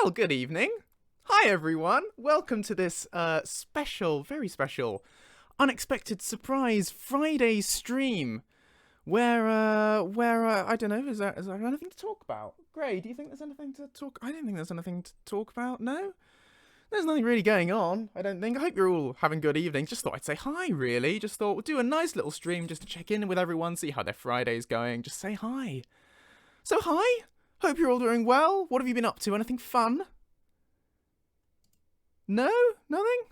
Well, good evening. Hi, everyone. Welcome to this special, very special, unexpected surprise Friday stream where I don't know, is there anything to talk about? Gray, do you think there's anything to talk? I don't think there's anything to talk about, no? There's nothing really going on, I don't think. I hope you're all having good evenings. Just thought I'd say hi, really. Just thought we'll do a nice little stream just to check in with everyone, see how their Friday's going. Just say hi. So, hi. Hope you're all doing well. What have you been up to? Anything fun? No? Nothing?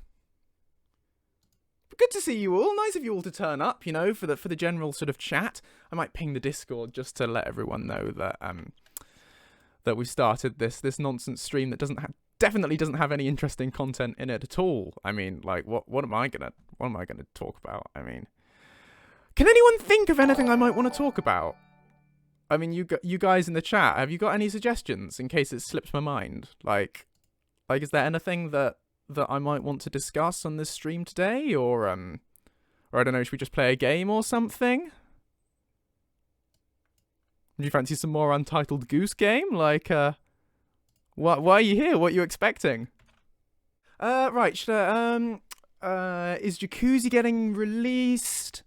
Good to see you all. Nice of you all to turn up, you know, for the general sort of chat. I might ping the Discord just to let everyone know that that we started this nonsense stream that definitely doesn't have any interesting content in it at all. I mean, like, what am I gonna talk about? I mean, can anyone think of anything I might want to talk about? I mean, you guys in the chat, have you got any suggestions in case it slips my mind? Like, is there anything that I might want to discuss on this stream today, or I don't know, should we just play a game or something? Do you fancy some more Untitled Goose Game? Like, why are you here? What are you expecting? Right, should is Jacuzzi getting released?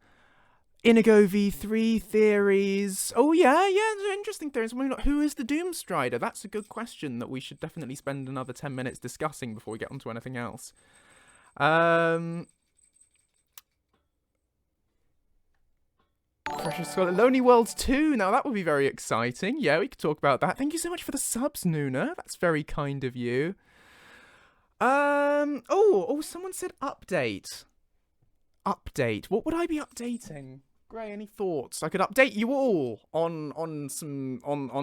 Inigo V3 theories. Oh, yeah, interesting theories. Who is the Doomstrider? That's a good question that we should definitely spend another 10 minutes discussing before we get onto anything else. Precious Scarlet. Lonely Worlds 2. Now, that would be very exciting. Yeah, we could talk about that. Thank you so much for the subs, Nuna. That's very kind of you. Oh, someone said update. Update. What would I be updating? Gray, any thoughts? I could update you all on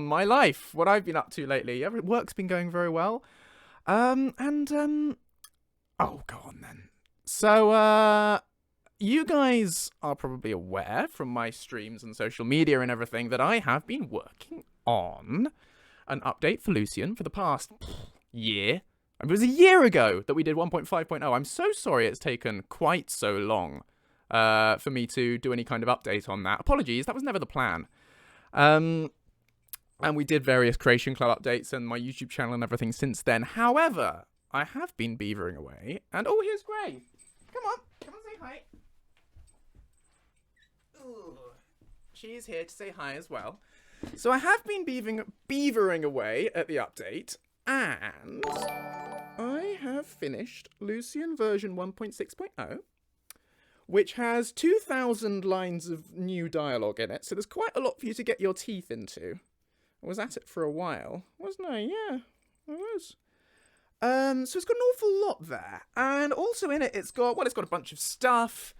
my life, what I've been up to lately. Work's been going very well. Oh, go on then. So, you guys are probably aware from my streams and social media and everything that I have been working on an update for Lucien for the past year. It was a year ago that we did 1.5.0. I'm so sorry it's taken quite so long for me to do any kind of update on that. Apologies, that was never the plan. And we did various Creation Club updates and my YouTube channel and everything since then. However, I have been beavering away. And, oh, here's Gray. Come on, say hi. Ooh. She is here to say hi as well. So I have been beavering away at the update. And I have finished Lucien version 1.6.0, which has 2,000 lines of new dialogue in it. So there's quite a lot for you to get your teeth into. I was at it for a while, wasn't I? Yeah, I was. So it's got an awful lot there. And also in it, it's got a bunch of stuff.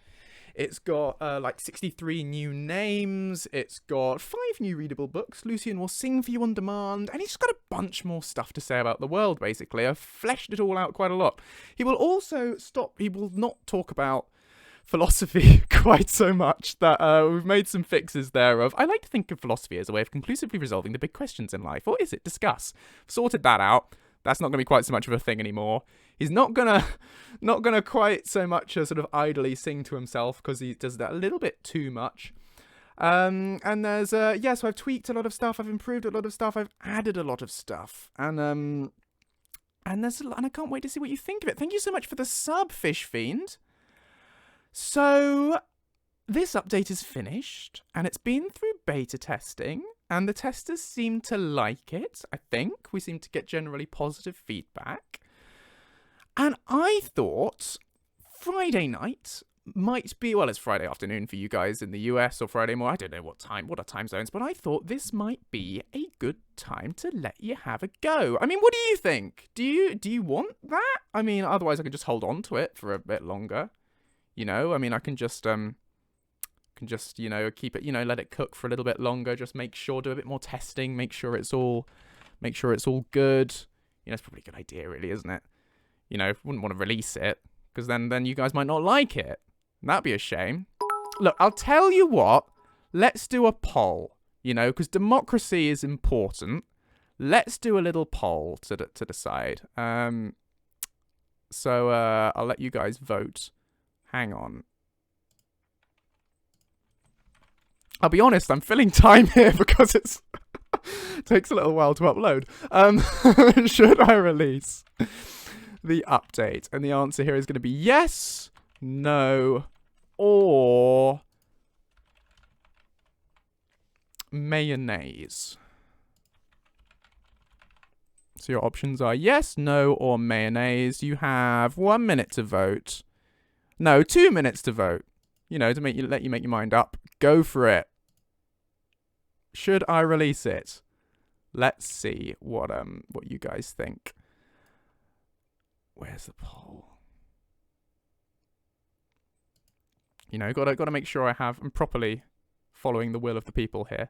It's got, 63 new names. It's got 5 new readable books. Lucien will sing for you on demand. And he's just got a bunch more stuff to say about the world, basically. I've fleshed it all out quite a lot. He will also he will not talk about philosophy quite so much. That we've made some fixes there of, I like to think of philosophy as a way of conclusively resolving the big questions in life. Or is it? Discuss. Sorted that out. That's not going to be quite so much of a thing anymore. He's not gonna quite so much sort of idly sing to himself because he does that a little bit too much. And there's so I've tweaked a lot of stuff, I've improved a lot of stuff, I've added a lot of stuff, and there's and I can't wait to see what you think of it. Thank you so much for the sub, Fish Fiend. So this update is finished, and it's been through beta testing. And the testers seem to like it, I think. We seem to get generally positive feedback. And I thought Friday night might be, well, it's Friday afternoon for you guys in the US, or Friday morning. I don't know what are time zones, but I thought this might be a good time to let you have a go. I mean, what do you think? Do you want that? I mean, otherwise I can just hold on to it for a bit longer. You know, I mean, I can just you know, keep it, you know, let it cook for a little bit longer, just make sure, do a bit more testing, make sure it's all good. You know, it's probably a good idea, really, isn't it? You know, wouldn't want to release it, because then you guys might not like it. That'd be a shame. Look, I'll tell you what, let's do a poll, you know, because democracy is important. Let's do a little poll to decide. So I'll let you guys vote. Hang on. I'll be honest, I'm filling time here because Takes a little while to upload. Should I release the update? And the answer here is going to be yes, no, or mayonnaise. So your options are yes, no, or mayonnaise. You have 1 minute to vote. No, 2 minutes to vote. You know, to let you make your mind up. Go for it. Should I release it? Let's see what you guys think. Where's the poll? You know, gotta make sure I'm properly following the will of the people here.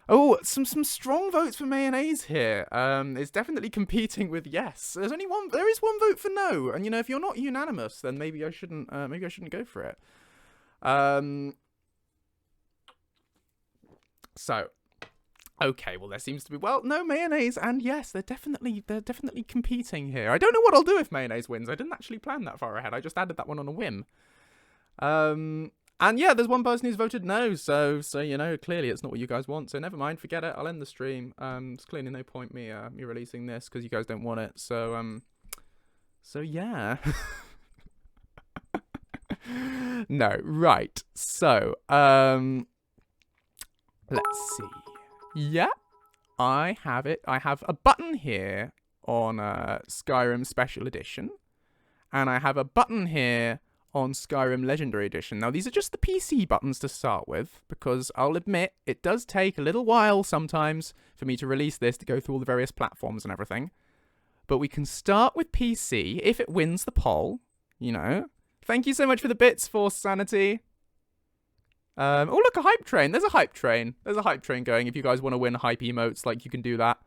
Oh, some strong votes for mayonnaise here. It's definitely competing with yes. There is one vote for no, and you know, if you're not unanimous, then maybe I shouldn't go for it. So, okay, well there seems to be no mayonnaise and yes, they're definitely competing here. I don't know what I'll do if mayonnaise wins. I didn't actually plan that far ahead. I just added that one on a whim. And yeah, there's one person who's voted no, so you know, clearly it's not what you guys want. So never mind, forget it. I'll end the stream. There's clearly no point me releasing this because you guys don't want it. So yeah. No, right. So let's see. Yeah, I have it. I have a button here on Skyrim Special Edition, and I have a button here on Skyrim Legendary Edition. Now, these are just the PC buttons to start with, because I'll admit, it does take a little while sometimes for me to release this, to go through all the various platforms and everything. But we can start with PC, if it wins the poll, you know. Thank you so much for the bits, Force Sanity. Oh, look, a hype train. There's a hype train. There's a hype train going. If you guys want to win hype emotes, like, you can do that.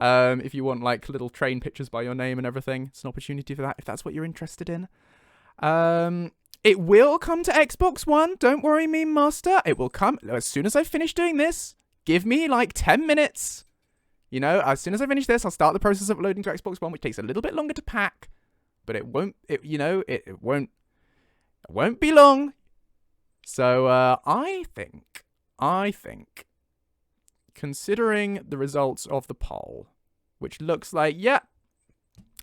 If you want, like, little train pictures by your name and everything, it's an opportunity for that, if that's what you're interested in. It will come to Xbox One. Don't worry, Meme Master. It will come as soon as I finish doing this. Give me like 10 minutes. You know, as soon as I finish this, I'll start the process of loading to Xbox One, which takes a little bit longer to pack, but it won't be long. So, I think, considering the results of the poll, which looks like, it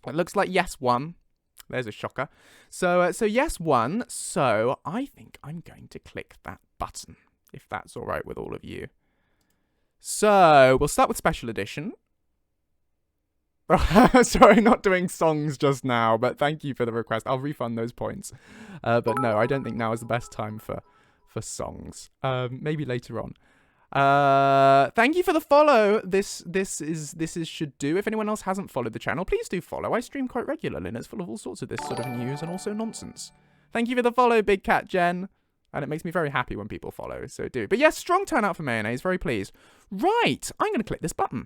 looks like yes won. There's a shocker. So yes won. So I think I'm going to click that button, if that's all right with all of you. So we'll start with Special Edition. Sorry, not doing songs just now, but thank you for the request. I'll refund those points. But no, I don't think now is the best time for songs. Maybe later on. Thank you for the follow. This should do. If anyone else hasn't followed the channel, please do follow. I stream quite regularly and it's full of all sorts of this sort of news and also nonsense. Thank you for the follow, Big Cat Jen. And it makes me very happy when people follow, so do. But yes, strong turnout for mayonnaise, very pleased. Right, I'm going to click this button.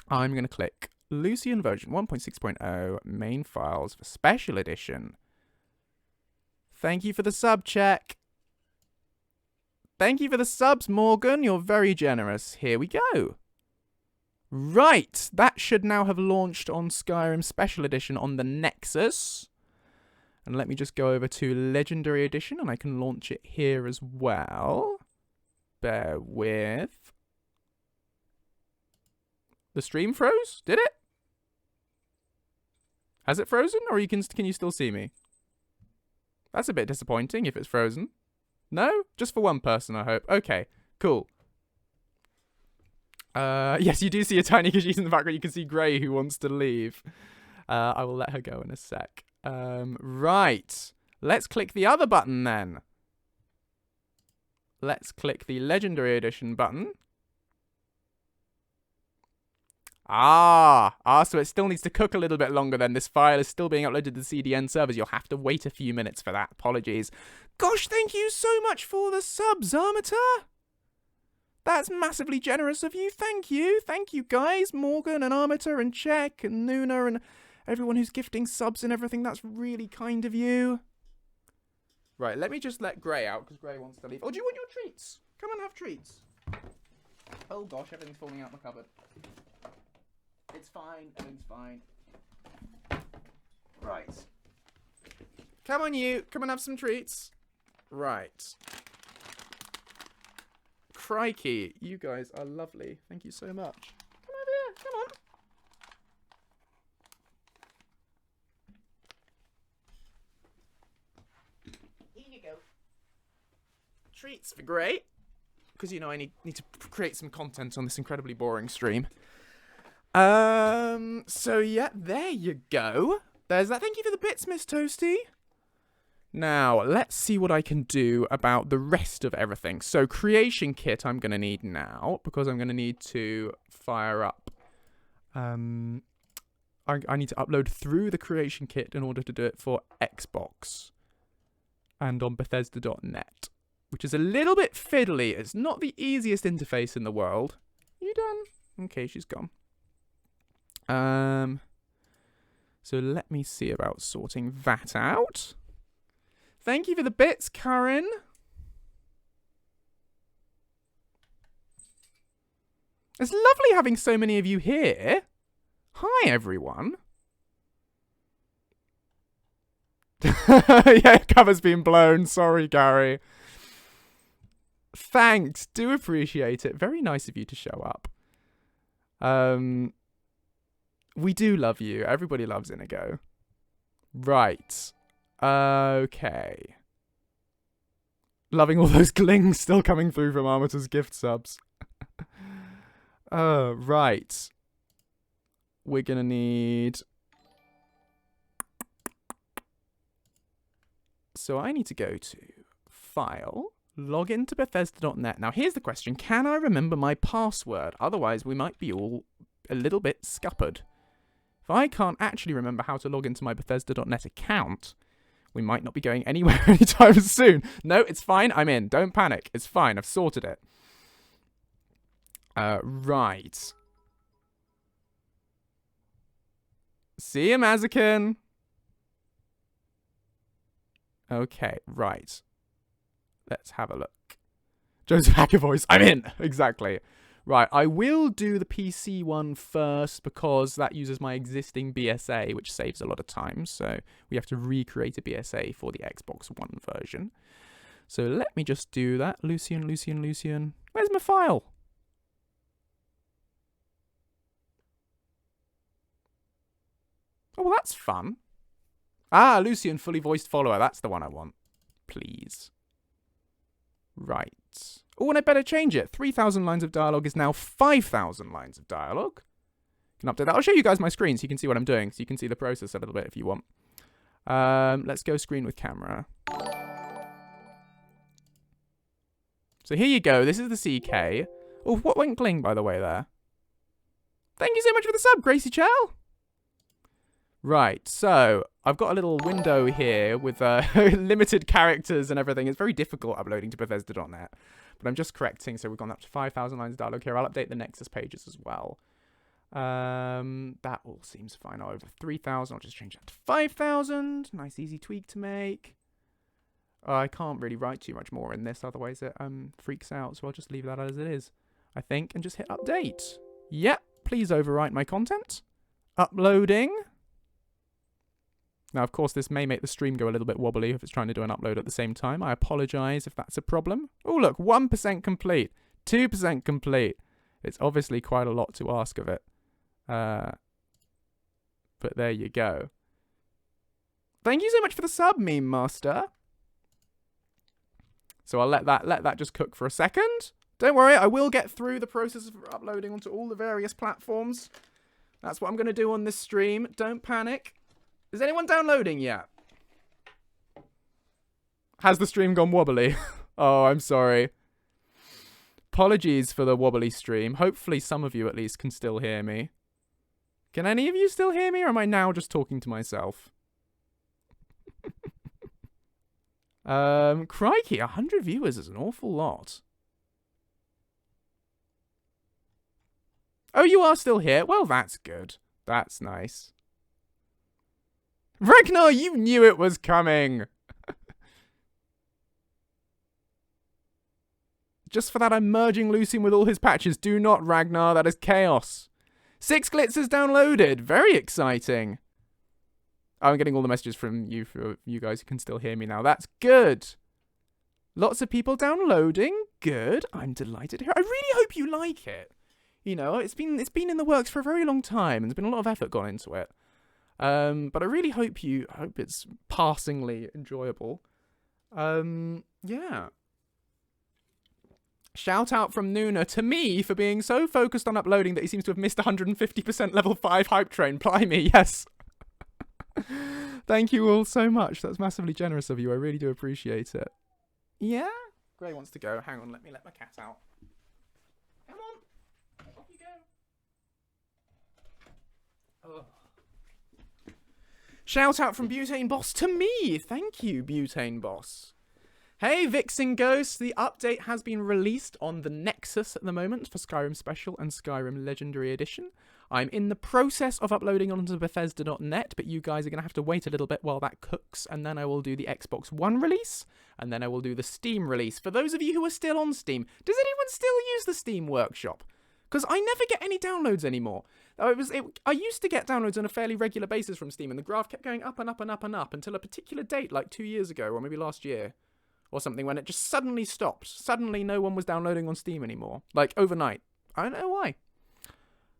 I'm going to click Lucien version 1.6.0 main files for Special Edition. Thank you for the sub check. Thank you for the subs, Morgan. You're very generous. Here we go. Right. That should now have launched on Skyrim Special Edition on the Nexus. And let me just go over to Legendary Edition, and I can launch it here as well. Bear with. The stream froze? Did it? Has it frozen, or can you still see me? That's a bit disappointing if it's frozen. No? Just for one person, I hope. Okay, cool. Yes, you do see a tiny Khajiit in the background. You can see Grey, who wants to leave. I will let her go in a sec. Right. Let's click the other button, then. Let's click the Legendary Edition button. So it still needs to cook a little bit longer then. This file is still being uploaded to the CDN servers. You'll have to wait a few minutes for that. Apologies. Gosh, thank you so much for the subs, Armator. That's massively generous of you. Thank you. Thank you, guys. Morgan and Armator and Czech and Nuna and everyone who's gifting subs and everything. That's really kind of you. Right, let me just let Grey out because Grey wants to leave. Oh, do you want your treats? Come and have treats. Oh, gosh, everything's falling out my cupboard. It's fine. Everything's fine. Right. Come on, you. Come and have some treats. Right. crikey. You guys are lovely. Thank you so much. Come over here. Come on. Here you go. Treats for Gray. Because, you know, I need to create some content on this incredibly boring stream. So, yeah, there you go. There's that. Thank you for the bits, Miss Toasty. Now, let's see what I can do about the rest of everything. So, creation kit I'm going to need now, because I'm going to need to fire up. I need to upload through the creation kit in order to do it for Xbox and on Bethesda.net. Which is a little bit fiddly. It's not the easiest interface in the world. You done? Okay, she's gone. So let me see about sorting that out. Thank you for the bits, Karen. It's lovely having so many of you here. Hi, everyone. Yeah, cover's been blown. Sorry, Gary. Thanks. Do appreciate it. Very nice of you to show up. We do love you. Everybody loves Inigo. Right. Okay. Loving all those glings still coming through from Armitor's gift subs. Right. We're gonna need... So I need to go to File... Log into Bethesda.net. Now, here's the question. Can I remember my password? Otherwise, we might be all a little bit scuppered. If I can't actually remember how to log into my Bethesda.net account, we might not be going anywhere anytime soon. No, it's fine. I'm in. Don't panic. It's fine. I've sorted it. Right. See you, Mazakin. Okay, right. Let's have a look. Joseph Hacker voice. I'm in. Exactly. Right. I will do the PC one first because that uses my existing BSA, which saves a lot of time. So we have to recreate a BSA for the Xbox One version. So let me just do that. Lucien. Where's my file? Oh, well, that's fun. Ah, Lucien, fully voiced follower. That's the one I want. Please. Right. Oh, and I better change it. 3,000 lines of dialogue is now 5,000 lines of dialogue. Can update that. I'll show you guys my screen so you can see what I'm doing. So you can see the process a little bit if you want. Let's go screen with camera. So here you go. This is the CK. Oh, what went gling, by the way, there? Thank you so much for the sub, Gracie Chow. Right, so I've got a little window here with limited characters and everything. It's very difficult uploading to Bethesda.net, but I'm just correcting. So we've gone up to 5,000 lines of dialogue here. I'll update the Nexus pages as well. That all seems fine. Over 3,000. I'll just change that to 5,000. Nice, easy tweak to make. I can't really write too much more in this, otherwise it freaks out. So I'll just leave that as it is, I think, and just hit update. Yep, please overwrite my content. Uploading. Now, of course, this may make the stream go a little bit wobbly if it's trying to do an upload at the same time. I apologize if that's a problem. Oh, look, 1% complete, 2% complete. It's obviously quite a lot to ask of it. But there you go. Thank you so much for the sub, Meme Master. So I'll let that just cook for a second. Don't worry, I will get through the process of uploading onto all the various platforms. That's what I'm going to do on this stream. Don't panic. Is anyone downloading yet? Has the stream gone wobbly? Oh, I'm sorry. Apologies for the wobbly stream. Hopefully some of you at least can still hear me. Can any of you still hear me, or am I now just talking to myself? Crikey, 100 viewers is an awful lot. Oh, you are still here? Well, that's good. That's nice. Ragnar, you knew it was coming! Just for that, I'm merging Lucien with all his patches. Do not, Ragnar, that is chaos. 6 glitz is downloaded. Very exciting. I'm getting all the messages from you, for you guys who can still hear me now. That's good. Lots of people downloading. good. I'm delighted to hear. I really hope you like it. You know, it's been in the works for a very long time, and there's been a lot of effort gone into it. But I really hope it's passingly enjoyable. Yeah. Shout out from Nuna to me for being so focused on uploading that he seems to have missed 150% level 5 hype train. Blimey, yes. Thank you all so much. That's massively generous of you. I really do appreciate it. Yeah? Gray wants to go. Hang on, let me let my cat out. Come on. Off you go. Oh. Shout out from Butane Boss to me. Thank you, Butane Boss. Hey, Vixen Ghost. The update has been released on the Nexus at the moment for Skyrim Special and Skyrim Legendary Edition. I'm in the process of uploading onto Bethesda.net, but you guys are going to have to wait a little bit while that cooks, and then I will do the Xbox One release, and then I will do the Steam release. For those of you who are still on Steam, does anyone still use the Steam Workshop? Because I never get any downloads anymore. I used to get downloads on a fairly regular basis from Steam, and the graph kept going up and up and up and up until a particular date, like 2 years ago, or maybe last year, or something, when it just suddenly stopped. Suddenly no one was downloading on Steam anymore. Like, overnight. I don't know why.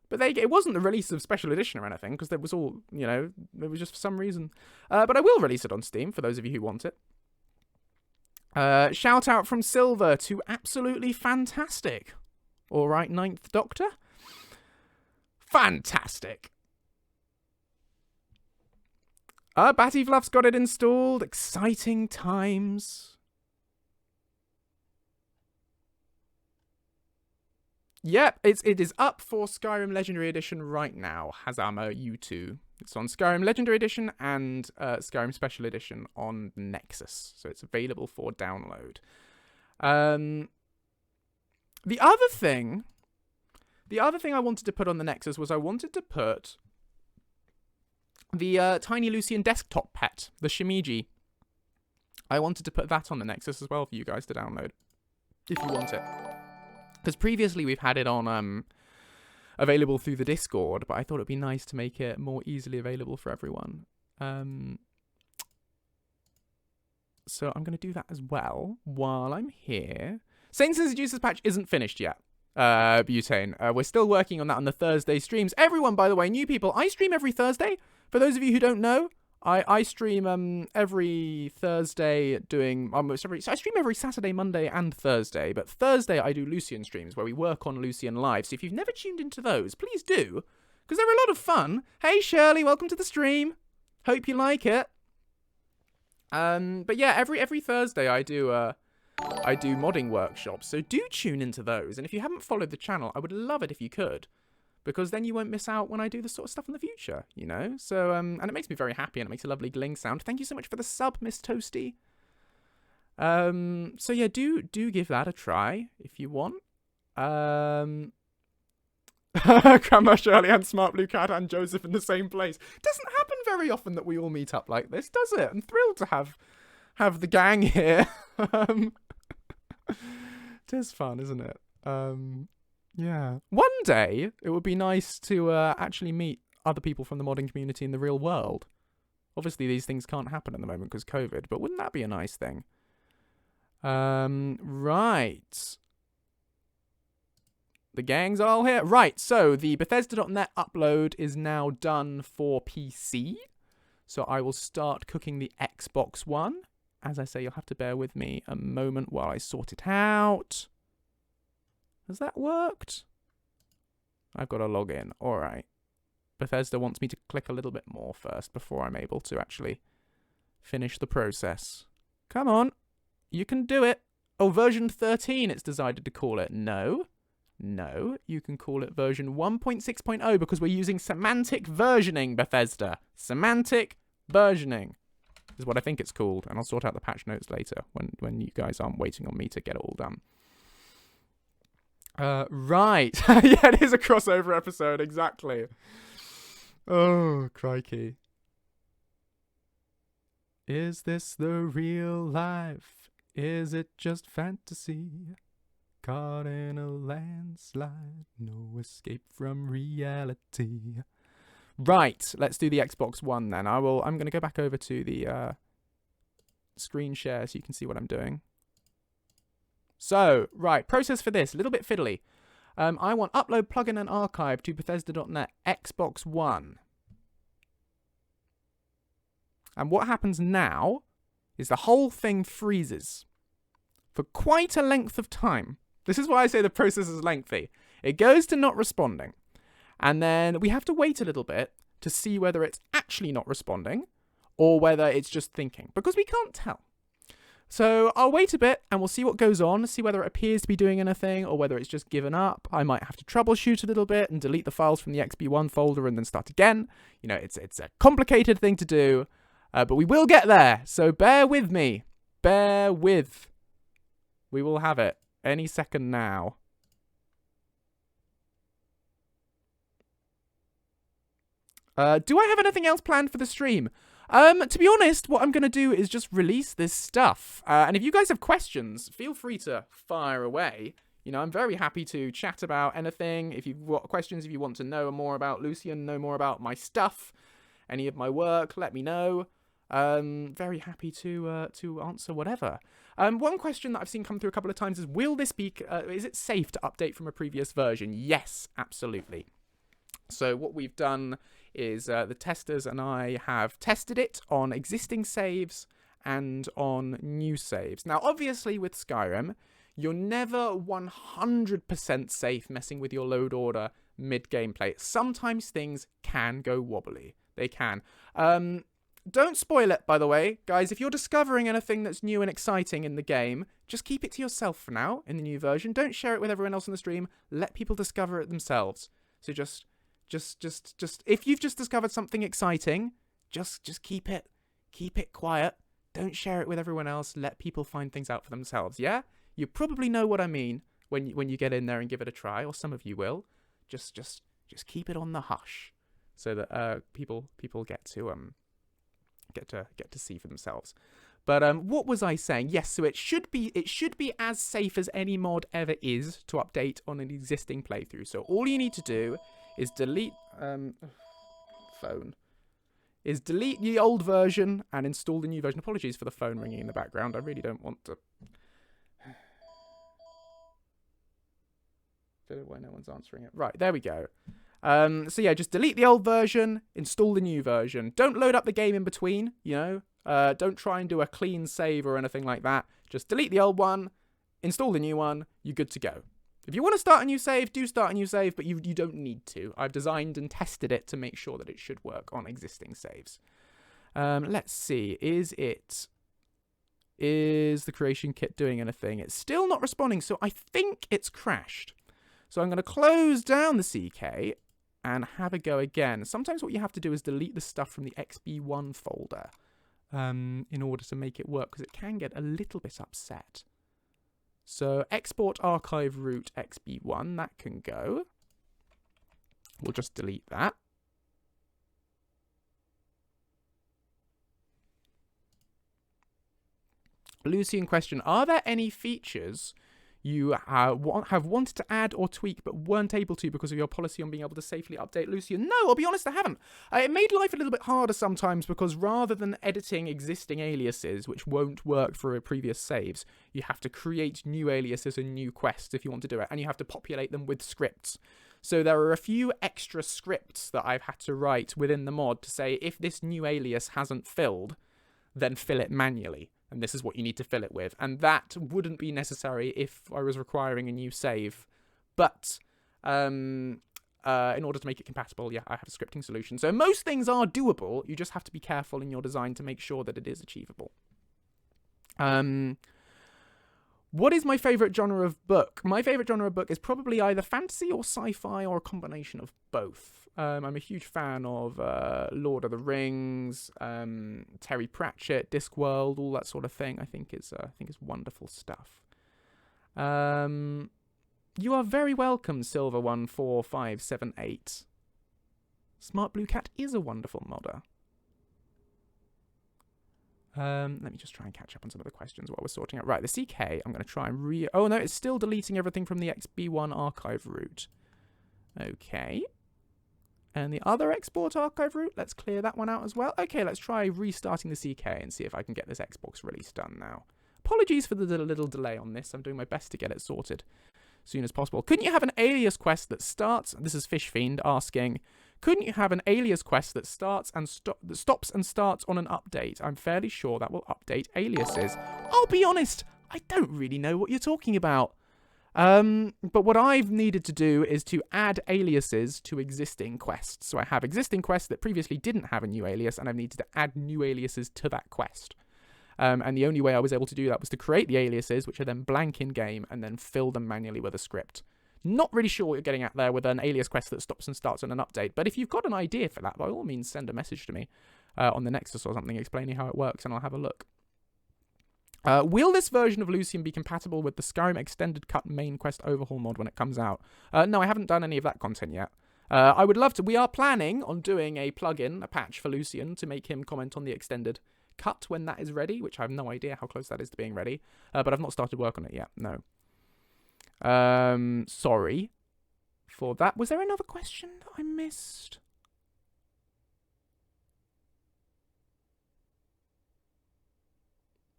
But it wasn't the release of Special Edition or anything, because there was all, you know, it was just for some reason. But I will release it on Steam, for those of you who want it. Shout out from Silver to absolutely fantastic. Alright, Ninth Doctor. Fantastic. Batty Fluff's got it installed. Exciting times. Yep, it is up for Skyrim Legendary Edition right now. Hazama, you too. It's on Skyrim Legendary Edition and Skyrim Special Edition on Nexus. So it's available for download. The other thing I wanted to put on the Nexus was I wanted to put the Tiny Lucien desktop pet, the Shimiji. I wanted to put that on the Nexus as well for you guys to download, if you want it. Because previously we've had it on available through the Discord, but I thought it'd be nice to make it more easily available for everyone. So I'm going to do that as well while I'm here. Saints and Seducers patch isn't finished yet, Butane. We're still working on that on the Thursday streams. Everyone, by the way, new people, I stream every Thursday. For those of you who don't know, I stream every Thursday doing almost every... So I stream every Saturday, Monday, and Thursday. But Thursday I do Lucien streams where we work on Lucien live. So if you've never tuned into those, please do, because they're a lot of fun. Hey Shirley, welcome to the stream. Hope you like it. But yeah, every Thursday I do modding workshops. So do tune into those. And if you haven't followed the channel, I would love it if you could, because then you won't miss out when I do this sort of stuff in the future, you know? So, and it makes me very happy, and it makes a lovely gling sound. Thank you so much for the sub, Miss Toasty. So yeah, do give that a try if you want. Grandma Shirley and Smart Blue Cat and Joseph in the same place. Doesn't happen very often that we all meet up like this, does it? I'm thrilled to have the gang here. It is fun, isn't it? Yeah. One day, it would be nice to actually meet other people from the modding community in the real world. Obviously, these things can't happen at the moment because COVID, but wouldn't that be a nice thing? Right. The gang's all here. Right, so the Bethesda.net upload is now done for PC. So I will start cooking the Xbox One. As I say, you'll have to bear with me a moment while I sort it out. Has that worked? I've got to log in. All right. Bethesda wants me to click a little bit more first before I'm able to actually finish the process. Come on. You can do it. Oh, version 13 it's decided to call it. No. No. You can call it version 1.6.0 because we're using semantic versioning, Bethesda. Semantic versioning is what I think it's called. And I'll sort out the patch notes later when you guys aren't waiting on me to get it all done. Right. Yeah, it is a crossover episode, exactly. Oh, crikey. Is this the real life? Is it just fantasy? Caught in a landslide, no escape from reality. Right, let's do the Xbox One then. I'm going to go back over to the screen share so you can see what I'm doing. So, right, process for this, a little bit fiddly. I want upload plugin and archive to Bethesda.net Xbox One. And what happens now is the whole thing freezes for quite a length of time. This is why I say the process is lengthy. It goes to not responding. And then we have to wait a little bit to see whether it's actually not responding or whether it's just thinking, because we can't tell. So I'll wait a bit and we'll see what goes on, see whether it appears to be doing anything or whether it's just given up. I might have to troubleshoot a little bit and delete the files from the XB1 folder and then start again. You know, it's a complicated thing to do, but we will get there. So bear with me. Bear with. We will have it any second now. Do I have anything else planned for the stream? To be honest, what I'm going to do is just release this stuff. And if you guys have questions, feel free to fire away. You know, I'm very happy to chat about anything. If you've got questions, if you want to know more about Lucien, know more about my stuff, any of my work, let me know. Very happy to answer whatever. One question that I've seen come through a couple of times is, will this be, is it safe to update from a previous version? Yes, absolutely. So what we've done is the testers and I have tested it on existing saves and on new saves. Now, obviously, with Skyrim, you're never 100% safe messing with your load order mid-gameplay. Sometimes things can go wobbly. They can. Don't spoil it, by the way. Guys, if you're discovering anything that's new and exciting in the game, just keep it to yourself for now in the new version. Don't share it with everyone else on the stream. Let people discover it themselves. So just if you've just discovered something exciting, just keep it quiet. Don't share it with everyone else. Let people find things out for themselves. Yeah, you probably know what I mean when you get in there and give it a try, or some of you will. Just keep it on the hush, so that people get to see for themselves. But what was I saying? Yes, so it should be as safe as any mod ever is to update on an existing playthrough. So all you need to do is delete delete the old version and install the new version. Apologies for the phone ringing in the background. I really don't want to. Don't know why no one's answering it. Right, there we go. So yeah, just delete the old version, install the new version. Don't load up the game in between, you know. Don't try and do a clean save or anything like that. Just delete the old one, install the new one, you're good to go. If you want to start a new save, do start a new save, but you don't need to. I've designed and tested it to make sure that it should work on existing saves. Let's see. Is the creation kit doing anything? It's still not responding, so I think it's crashed. So I'm going to close down the CK and have a go again. Sometimes what you have to do is delete the stuff from the XB1 folder in order to make it work, because it can get a little bit upset. So export archive root XB1, that can go. We'll just delete that. Lucien question, are there any features you have wanted to add or tweak but weren't able to because of your policy on being able to safely update Lucien? No, I'll be honest, I haven't. It made life a little bit harder sometimes, because rather than editing existing aliases, which won't work for previous saves, you have to create new aliases and new quests if you want to do it, and you have to populate them with scripts. So there are a few extra scripts that I've had to write within the mod to say, if this new alias hasn't filled, then fill it manually. And this is what you need to fill it with. And that wouldn't be necessary if I was requiring a new save. But in order to make it compatible, yeah, I have a scripting solution. So most things are doable. You just have to be careful in your design to make sure that it is achievable. What is my favourite genre of book? My favourite genre of book is probably either fantasy or sci-fi, or a combination of both. I'm a huge fan of Lord of the Rings, Terry Pratchett, Discworld, all that sort of thing. I think is wonderful stuff. You are very welcome, Silver14578. Smart Blue Cat is a wonderful modder. Let me just try and catch up on some of the questions while we're sorting out. Right, the CK, I'm going to try and oh no, it's still deleting everything from the XB1 archive route. Okay. And the other export archive route, let's clear that one out as well. Okay, let's try restarting the CK and see if I can get this Xbox release done now. apologies for the little delay on this. I'm doing my best to get it sorted as soon as possible. Couldn't you have an alias quest that starts... This is Fish Fiend asking... Couldn't you have an alias quest that stops and starts on an update? I'm fairly sure that will update aliases. I'll be honest, I don't really know what you're talking about. But what I've needed to do is to add aliases to existing quests. So I have existing quests that previously didn't have a new alias, and I've needed to add new aliases to that quest. And the only way I was able to do that was to create the aliases, which are then blank in-game, and then fill them manually with a script. Not really sure what you're getting at there with an alias quest that stops and starts on an update, but if you've got an idea for that, by all means send a message to me on the Nexus or something explaining how it works, and I'll have a look. Will this version of Lucien be compatible with the Skyrim Extended Cut main quest overhaul mod when it comes out? No, I haven't done any of that content yet. I would love to. We are planning on doing a plugin, a patch for Lucien to make him comment on the Extended Cut when that is ready, which I have no idea how close that is to being ready, but I've not started work on it yet, no. Sorry for that. Was there another question that I missed?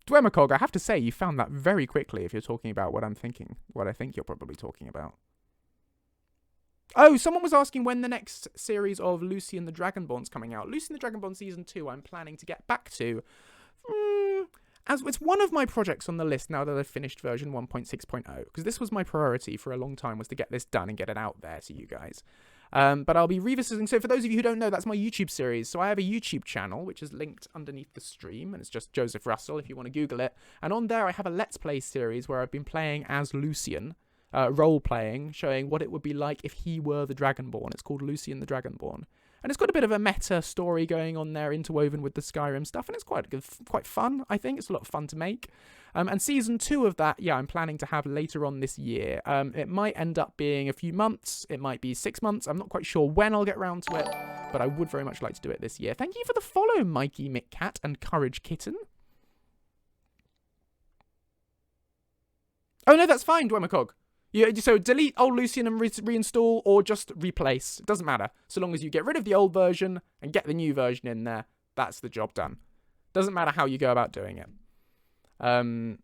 Dwemakog, I have to say, you found that very quickly if you're talking about what I think you're probably talking about. Oh, someone was asking when the next series of Lucien the Dragonborn's coming out. Lucien the Dragonborn Season 2 I'm planning to get back to. As it's one of my projects on the list now that I've finished version 1.6.0, because this was my priority for a long time, was to get this done and get it out there to you guys. But I'll be revisiting. So for those of you who don't know, that's my YouTube series. So I have a YouTube channel, which is linked underneath the stream, and it's just Joseph Russell if you want to Google it. And on there I have a Let's Play series where I've been playing as Lucien, role-playing, showing what it would be like if he were the Dragonborn. It's called Lucien the Dragonborn. And it's got a bit of a meta story going on there, interwoven with the Skyrim stuff, and it's quite fun, I think. It's a lot of fun to make. And Season 2 of that, yeah, I'm planning to have later on this year. It might end up being a few months. It might be 6 months. I'm not quite sure when I'll get round to it, but I would very much like to do it this year. Thank you for the follow, Mikey McCat and Courage Kitten. Oh, no, that's fine, Dwemakog. So delete old Lucien and reinstall, or just replace. It doesn't matter. So long as you get rid of the old version and get the new version in there, that's the job done. Doesn't matter how you go about doing it.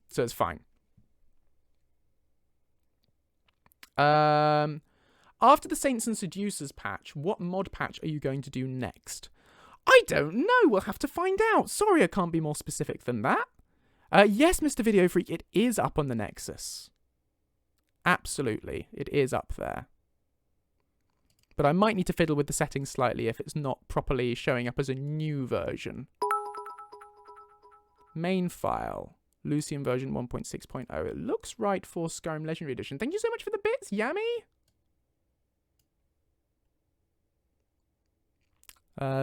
So it's fine. After the Saints and Seducers patch, what mod patch are you going to do next? I don't know. We'll have to find out. Sorry, I can't be more specific than that. Yes, Mr. Video Freak, it is up on the Nexus. Absolutely, it is up there. But I might need to fiddle with the settings slightly if it's not properly showing up as a new version. Main file, Lucien version 1.6.0. It looks right for Skyrim Legendary Edition. Thank you so much for the bits, Yami.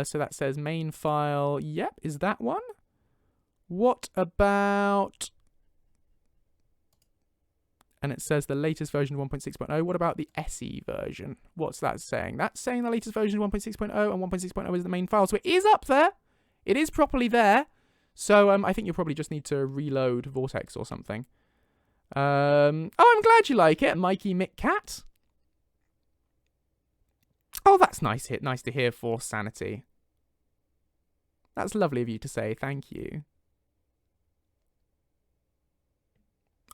So that says main file. Yep, is that one? What about... And it says the latest version 1.6.0. What about the SE version? What's that saying? That's saying the latest version 1.6.0 and 1.6.0 is the main file. So it is up there. It is properly there. So I think you'll probably just need to reload Vortex or something. Oh, I'm glad you like it, Mikey McCat. Oh, that's nice. Nice to hear for Sanity. That's lovely of you to say. Thank you.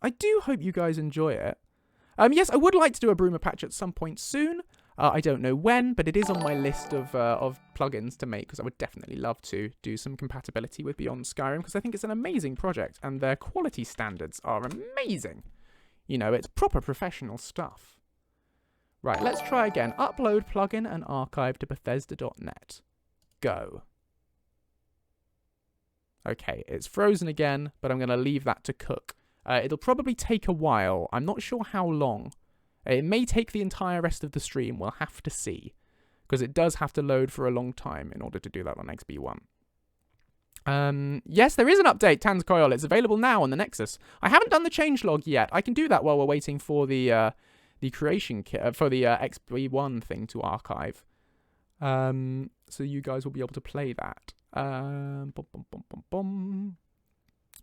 I do hope you guys enjoy it. Yes, I would like to do a Bruma patch at some point soon. I don't know when, but it is on my list of plugins to make, because I would definitely love to do some compatibility with Beyond Skyrim, because I think it's an amazing project, and their quality standards are amazing. You know, it's proper professional stuff. Right, let's try again. Upload plugin and archive to Bethesda.net. Go. Okay, it's frozen again, but I'm going to leave that to cook. It'll probably take a while. I'm not sure how long. It may take the entire rest of the stream. We'll have to see. Because it does have to load for a long time in order to do that on XB1. Yes, there is an update, Tanzkoyol. It's available now on the Nexus. I haven't done the changelog yet. I can do that while we're waiting for the creation kit, for the XB1 thing to archive. So you guys will be able to play that.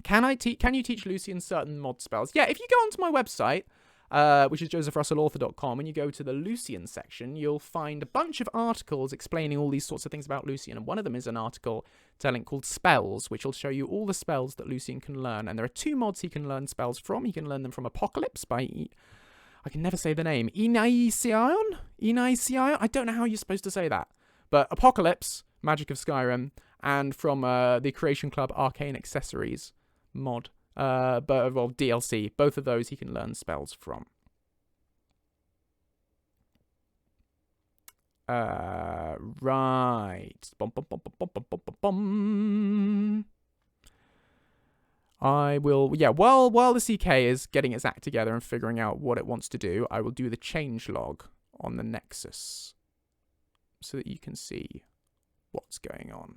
Can you teach Lucien certain mod spells? Yeah, if you go onto my website, which is josephrussellauthor.com, and you go to the Lucien section, you'll find a bunch of articles explaining all these sorts of things about Lucien, and one of them is an article called Spells, which will show you all the spells that Lucien can learn, and there are 2 mods he can learn spells from. He can learn them from Apocalypse by... I can never say the name. Inaision? I don't know how you're supposed to say that. But Apocalypse, Magic of Skyrim, and from the Creation Club Arcane Accessories mod. DLC. Both of those he can learn spells from. Right. I will, while the CK is getting its act together and figuring out what it wants to do, I will do the change log on the Nexus so that you can see what's going on.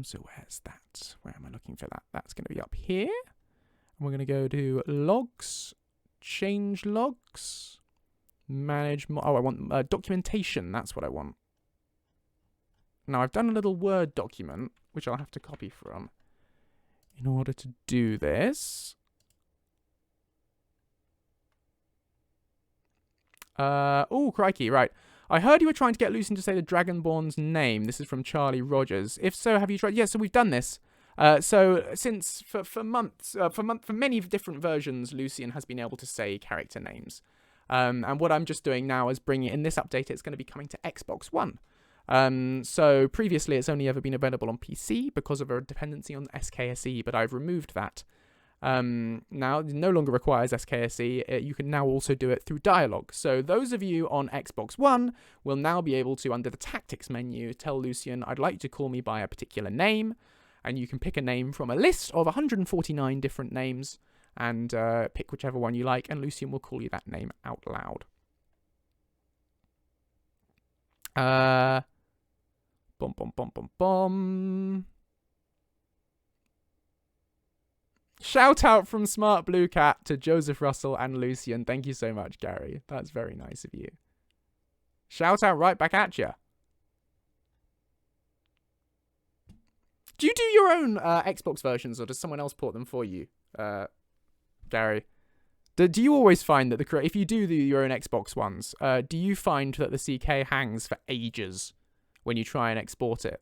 So where's that? Where am I looking for that? That's going to be up here. And we're going to go to logs, change logs, manage. I want documentation. That's what I want. Now I've done a little Word document, which I'll have to copy from in order to do this. Oh, crikey, right. I heard you were trying to get Lucien to say the Dragonborn's name. This is from Charlie Rogers. If so, have you tried? Yeah, so we've done this. So since for many different versions, Lucien has been able to say character names. And what I'm just doing now is bringing it in this update. It's going to be coming to Xbox One. So previously, it's only ever been available on PC because of a dependency on SKSE, but I've removed that. Now it no longer requires SKSE. You can now also do it through dialogue. So those of you on Xbox One will now be able to, under the tactics menu, tell Lucien, I'd like you to call me by a particular name, and you can pick a name from a list of 149 different names and pick whichever one you like, and Lucien will call you that name out loud. Bum bum bum bum bum. Shout out from Smart Blue Cat to Joseph Russell and Lucien. Thank you so much, Gary. That's very nice of you. Shout out right back at you. Do you do your own Xbox versions, or does someone else port them for you, Gary? Do you always find that if you do your own Xbox ones, do you find that the CK hangs for ages when you try and export it?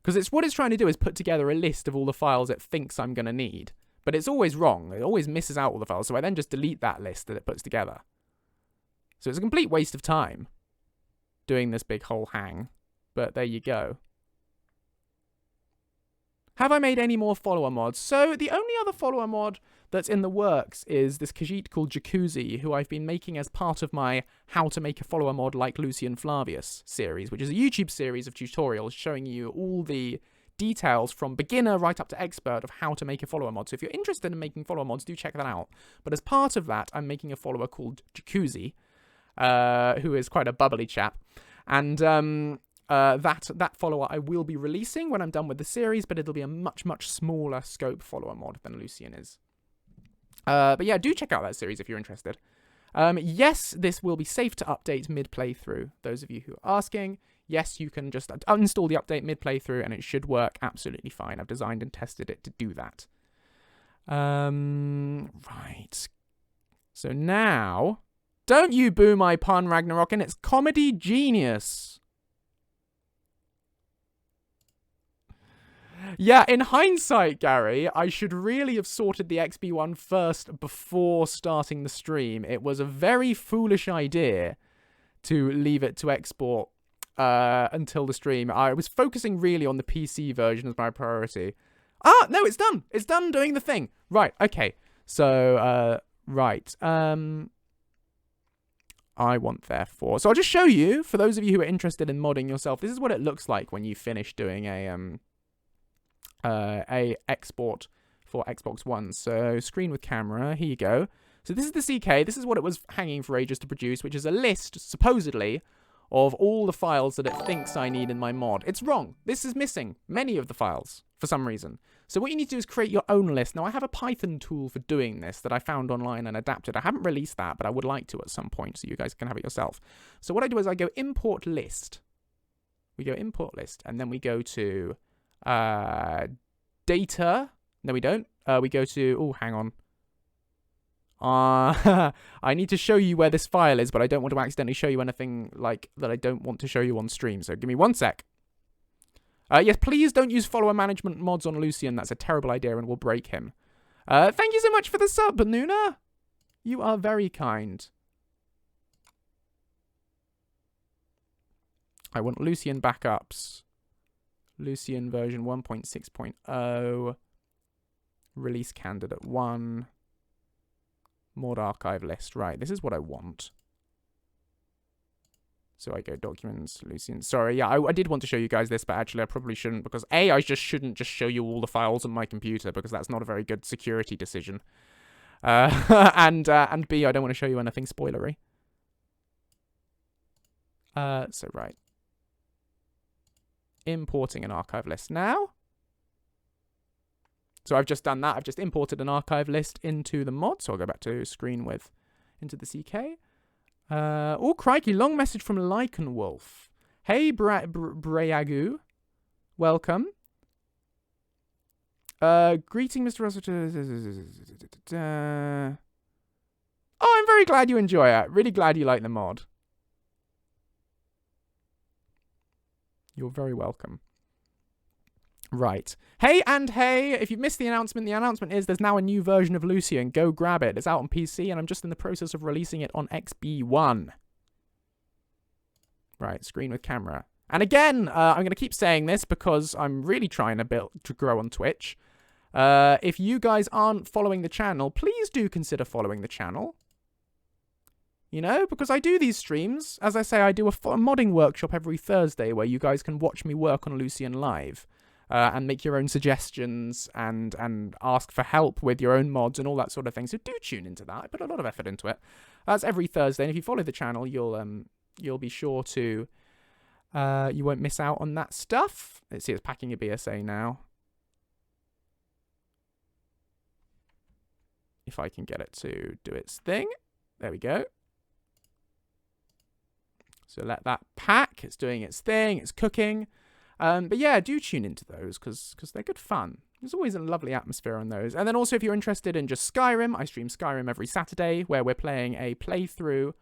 Because what it's trying to do is put together a list of all the files it thinks I'm going to need. But it's always wrong. It always misses out all the files. So I then just delete that list that it puts together. So it's a complete waste of time doing this big whole hang. But there you go. Have I made any more follower mods? So the only other follower mod that's in the works is this Khajiit called Jacuzzi, who I've been making as part of my How to Make a Follower Mod Like Lucien Flavius series, which is a YouTube series of tutorials showing you all the details from beginner right up to expert of how to make a follower mod. So if you're interested in making follower mods, do check that out. But as part of that, I'm making a follower called Jacuzzi, who is quite a bubbly chap. And that follower I will be releasing when I'm done with the series, but it'll be a much, much smaller scope follower mod than Lucien is. But yeah, do check out that series if you're interested. Yes, this will be safe to update mid-playthrough. Those of you who are asking, yes, you can just uninstall the update mid-playthrough and it should work absolutely fine. I've designed and tested it to do that. Right. So now, don't you boo my pun, Ragnarok, and it's comedy genius. Yeah, in hindsight, Gary, I should really have sorted the XP one first before starting the stream. It was a very foolish idea to leave it to export until the stream. I was focusing really on the PC version as my priority. Ah, no, it's done. It's done doing the thing. Right, okay. So, right. I want, therefore... So I'll just show you, for those of you who are interested in modding yourself, this is what it looks like when you finish doing a export for Xbox One. So screen with camera, here you go. So this is the CK, this is what it was hanging for ages to produce, which is a list, supposedly, of all the files that it thinks I need in my mod. It's wrong. This is missing many of the files, for some reason. So what you need to do is create your own list. Now I have a Python tool for doing this that I found online and adapted. I haven't released that, but I would like to at some point, so you guys can have it yourself. So what I do is I go import list. We go import list, and then we go to... data. No, we don't. We go to... Oh, hang on. I need to show you where this file is, but I don't want to accidentally show you anything like that I don't want to show you on stream. So give me 1 sec. Yes, please don't use follower management mods on Lucien. That's a terrible idea and will break him. Thank you so much for the sub, Nuna. You are very kind. I want Lucien backups. Lucien version 1.6.0. Release candidate 1. Mod archive list. Right, this is what I want. So I go documents, Lucien. Sorry, yeah, I did want to show you guys this, but actually I probably shouldn't because A, I just shouldn't just show you all the files on my computer because that's not a very good security decision. And B, I don't want to show you anything spoilery. So right. Importing an archive list now. So I've just done that. I've just imported an archive list into the mod. So I'll go back to screen with into the CK. Oh, crikey. Long message from Lycanwolf. Hey, Brayagu. Welcome. Greeting, Mr. Russell. Oh, I'm very glad you enjoy it. Really glad you like the mod. You're very welcome. Right. Hey, if you've missed the announcement is there's now a new version of Lucien. Go grab it. It's out on PC, and I'm just in the process of releasing it on XB1. Right, screen with camera. And again, I'm going to keep saying this because I'm really trying to grow on Twitch. If you guys aren't following the channel, please do consider following the channel. You know, because I do these streams. As I say, I do a modding workshop every Thursday where you guys can watch me work on Lucien live. And make your own suggestions and ask for help with your own mods and all that sort of thing. So do tune into that. I put a lot of effort into it. That's every Thursday. And if you follow the channel, you'll be sure to you won't miss out on that stuff. Let's see, it's packing a BSA now. If I can get it to do its thing. There we go. So let that pack. It's doing its thing. It's cooking. But yeah, do tune into those because they're good fun. There's always a lovely atmosphere on those. And then also if you're interested in just Skyrim, I stream Skyrim every Saturday where we're playing a playthrough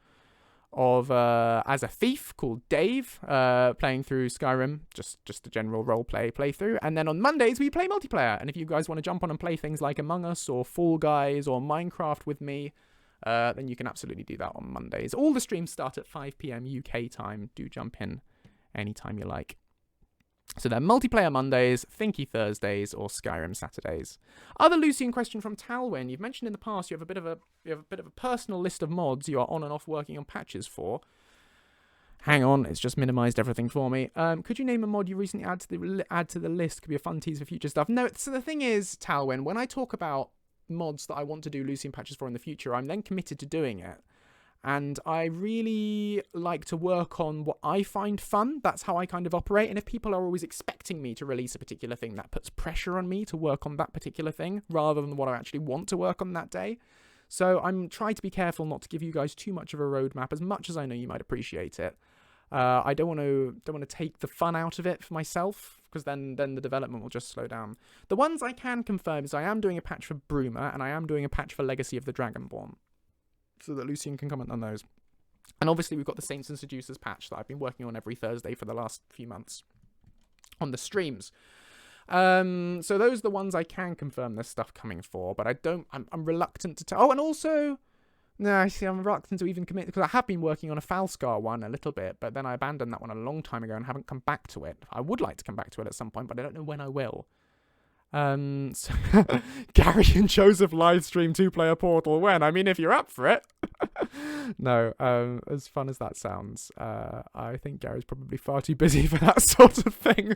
of as a thief called Dave, playing through Skyrim, just a general roleplay playthrough. And then on Mondays we play multiplayer. And if you guys want to jump on and play things like Among Us or Fall Guys or Minecraft with me, then you can absolutely do that on Mondays. All the streams start at 5 PM UK time. Do jump in anytime you like. So they're multiplayer Mondays, Thinky Thursdays, or Skyrim Saturdays. Other Lucien question from Talwyn. You've mentioned in the past you have a bit of a personal list of mods you are on and off working on patches for. Hang on, it's just minimized everything for me. Could you name a mod you recently add to the list? Could be a fun tease for future stuff. No, so the thing is, Talwyn, when I talk about mods that I want to do Lucien patches for in the future, I'm then committed to doing it. And I really like to work on what I find fun. That's how I kind of operate. And if people are always expecting me to release a particular thing, that puts pressure on me to work on that particular thing rather than what I actually want to work on that day. So I'm trying to be careful not to give you guys too much of a roadmap, as much as I know you might appreciate it. I don't want to take the fun out of it for myself, because then the development will just slow down. The ones I can confirm is I am doing a patch for Bruma, and I am doing a patch for Legacy of the Dragonborn, so that Lucien can comment on those. And obviously we've got the Saints and Seducers patch that I've been working on every Thursday for the last few months on the streams. So those are the ones I can confirm there's stuff coming for, but I'm reluctant to tell. Oh, and also, no, see, I'm reluctant to even commit, because I have been working on a Falscar one a little bit, but then I abandoned that one a long time ago and haven't come back to it. I would like to come back to it at some point, but I don't know when I will. So Gary and Joseph live stream 2-player Portal when? I mean, if you're up for it. No, as fun as that sounds, I think Gary's probably far too busy for that sort of thing.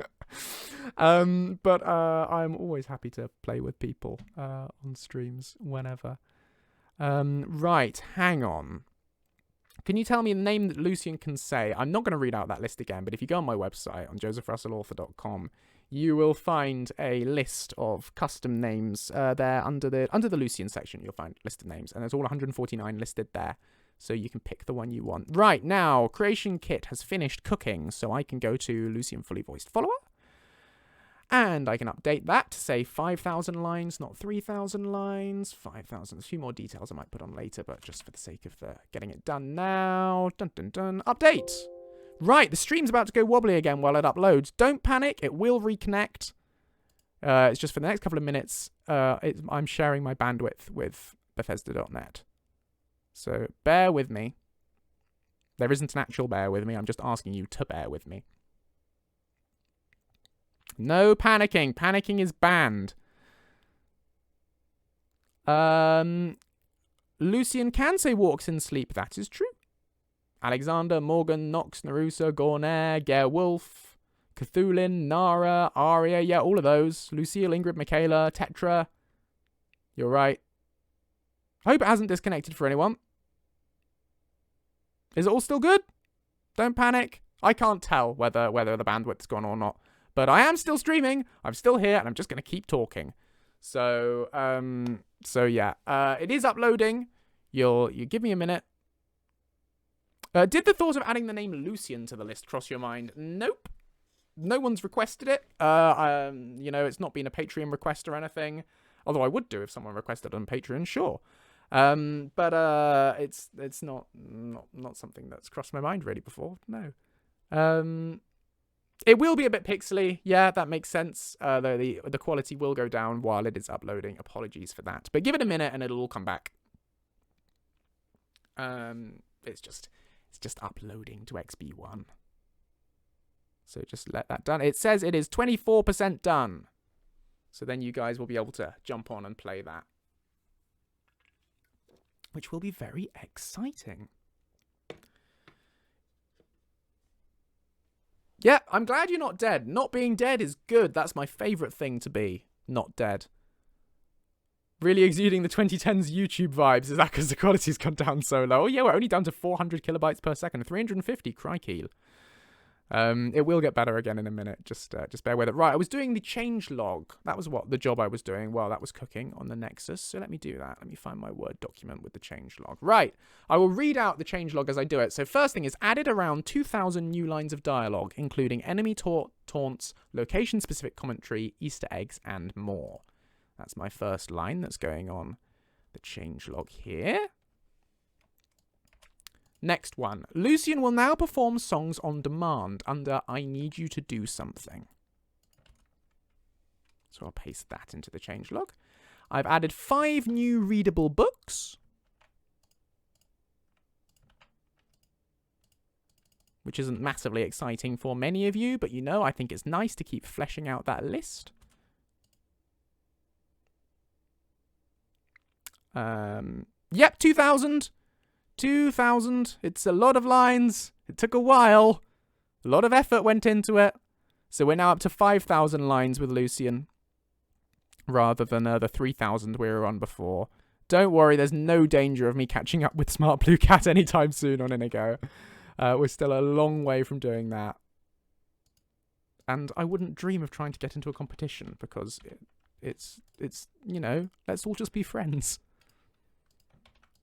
But I'm always happy to play with people on streams whenever. Right, hang on. Can you tell me the name that Lucien can say? I'm not going to read out that list again, but if you go on my website on josephrussellauthor.com, you will find a list of custom names there under the Lucien section. You'll find a list of names, and there's all 149 listed there, so you can pick the one you want. Right, now, Creation Kit has finished cooking, so I can go to Lucien Fully Voiced Follower. And I can update that to say 5,000 lines, not 3,000 lines. 5,000. A few more details I might put on later, but just for the sake of getting it done now. Dun, dun, dun. Update. Right, the stream's about to go wobbly again while it uploads. Don't panic. It will reconnect. It's just for the next couple of minutes. I'm sharing my bandwidth with Bethesda.net. So bear with me. There isn't an actual bear with me. I'm just asking you to bear with me. No panicking. Panicking is banned. Lucien can say walks in sleep. That is true. Alexander, Morgan, Nox, Narusa, Gornair, Gerwolf, Cthulin, Nara, Arya. Yeah, all of those. Lucille, Ingrid, Michaela, Tetra. You're right. I hope it hasn't disconnected for anyone. Is it all still good? Don't panic. I can't tell whether the bandwidth's gone or not. But I am still streaming. I'm still here, and I'm just going to keep talking. So yeah. It is uploading. You give me a minute. Did the thought of adding the name Lucien to the list cross your mind? Nope. No one's requested it. It's not been a Patreon request or anything. Although I would do if someone requested on Patreon, sure. But it's not something that's crossed my mind really before. No. It will be a bit pixely. Yeah, that makes sense. Though the quality will go down while it is uploading. Apologies for that. But give it a minute and it'll all come back. It's just uploading to XB1. So just let that done. It says it is 24% done. So then you guys will be able to jump on and play that. Which will be very exciting. Yeah, I'm glad you're not dead. Not being dead is good. That's my favourite thing to be. Not dead. Really exuding the 2010s YouTube vibes. Is that because the quality's gone down so low? Oh yeah, we're only down to 400 kilobytes per second. 350, crikey. It will get better again in a minute. Just bear with it. Right, I was doing the change log. That was what the job I was doing while that was cooking on the Nexus. So let me do that. Let me find my Word document with the change log. Right, I will read out the change log as I do it. So first thing is added around 2,000 new lines of dialogue, including enemy taunts, location-specific commentary, Easter eggs, and more. That's my first line that's going on the change log here. Next one. Lucien will now perform songs on demand under I need you to do something. So I'll paste that into the changelog. I've added 5 new readable books. Which isn't massively exciting for many of you, but I think it's nice to keep fleshing out that list. Yep, 2,000. 2,000. It's a lot of lines. It took a while. A lot of effort went into it. So we're now up to 5,000 lines with Lucien. Rather than the 3,000 we were on before. Don't worry, there's no danger of me catching up with Smart Blue Cat anytime soon on Inigo. We're still a long way from doing that. And I wouldn't dream of trying to get into a competition because it's let's all just be friends.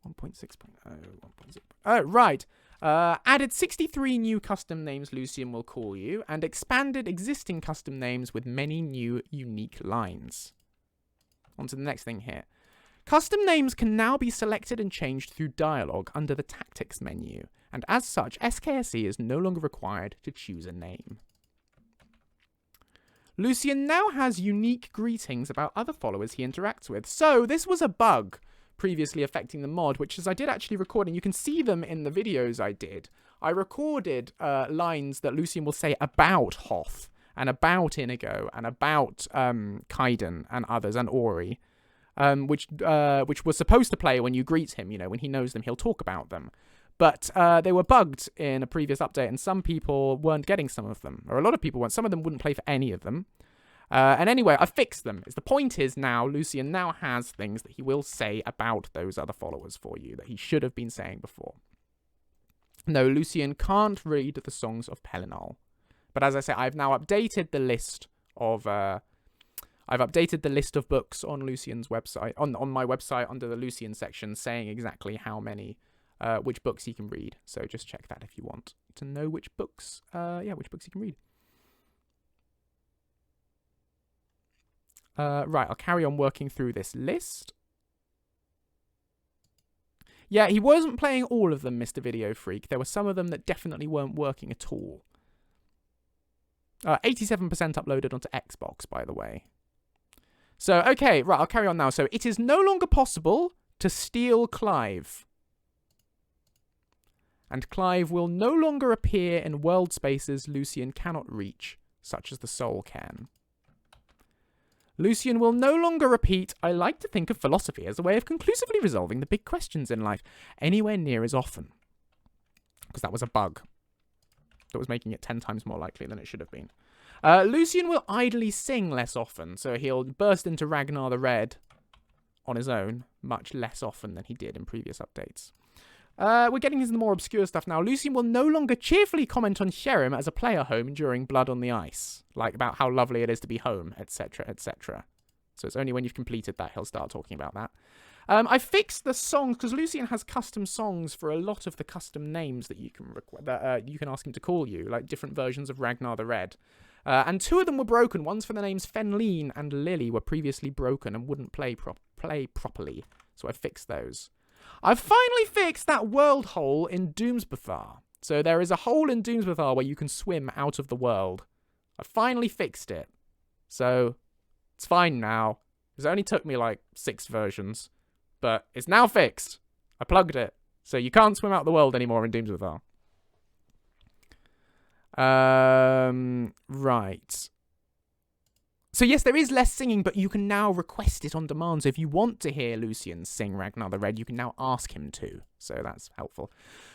1.6.0, 1.6. Oh, right. Added 63 new custom names Lucien will call you, and expanded existing custom names with many new unique lines. On to the next thing here. Custom names can now be selected and changed through dialogue under the Tactics menu, and as such, SKSE is no longer required to choose a name. Lucien now has unique greetings about other followers he interacts with. So, this was a bug previously affecting the mod, which is I did actually record, and you can see them in the videos I did. I recorded lines that Lucien will say about Hoth, and about Inigo, and about Kaiden, and others, and Ori, which was supposed to play when you greet him, when he knows them, he'll talk about them. But they were bugged in a previous update, and some people weren't getting some of them, or a lot of people weren't. Some of them wouldn't play for any of them. And anyway, I fixed them. The point is now, Lucien now has things that he will say about those other followers for you that he should have been saying before. No, Lucien can't read the songs of Pelinal. But as I say, I've now updated the list of books on Lucien's website, on my website under the Lucien section, saying exactly how many, which books he can read. So just check that if you want to know which books he can read. Right, I'll carry on working through this list. Yeah, he wasn't playing all of them, Mr. Video Freak. There were some of them that definitely weren't working at all. 87% uploaded onto Xbox, by the way. So, okay, right, I'll carry on now. So, it is no longer possible to steal Clive. And Clive will no longer appear in world spaces Lucien cannot reach, such as the soul can. Lucien will no longer repeat, "I like to think of philosophy as a way of conclusively resolving the big questions in life," anywhere near as often. Because that was a bug that was making it 10 times more likely than it should have been. Lucien will idly sing less often, so he'll burst into Ragnar the Red on his own much less often than he did in previous updates. We're getting into the more obscure stuff now. Lucien will no longer cheerfully comment on Skyrim as a player home during Blood on the Ice, like about how lovely it is to be home, etc., etc. So it's only when you've completed that he'll start talking about that. I fixed the songs because Lucien has custom songs for a lot of the custom names that you can you can ask him to call you, like different versions of Ragnar the Red. And 2 of them were broken. One's for the names Fenleen and Lily were previously broken and wouldn't play properly. So I fixed those. I've finally fixed that world hole in Doomsbuthar. So there is a hole in Doomsbuthar where you can swim out of the world. I finally fixed it. So it's fine now. It only took me like 6 versions. But it's now fixed. I plugged it. So you can't swim out the world anymore in Doomsbuthar. Right. So yes, there is less singing, but you can now request it on demand. So if you want to hear Lucien sing Ragnar the Red, you can now ask him to. So that's helpful.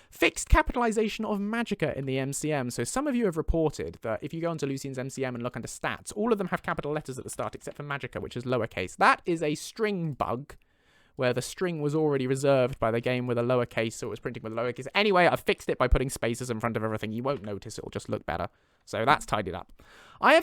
Fixed capitalization of Magicka in the MCM. So some of you have reported that if you go onto Lucien's MCM and look under stats, all of them have capital letters at the start except for Magicka, which is lowercase. That is a string bug, where the string was already reserved by the game with a lowercase, so it was printing with a lowercase. Anyway, I fixed it by putting spaces in front of everything. You won't notice, it'll just look better. So that's tidied up.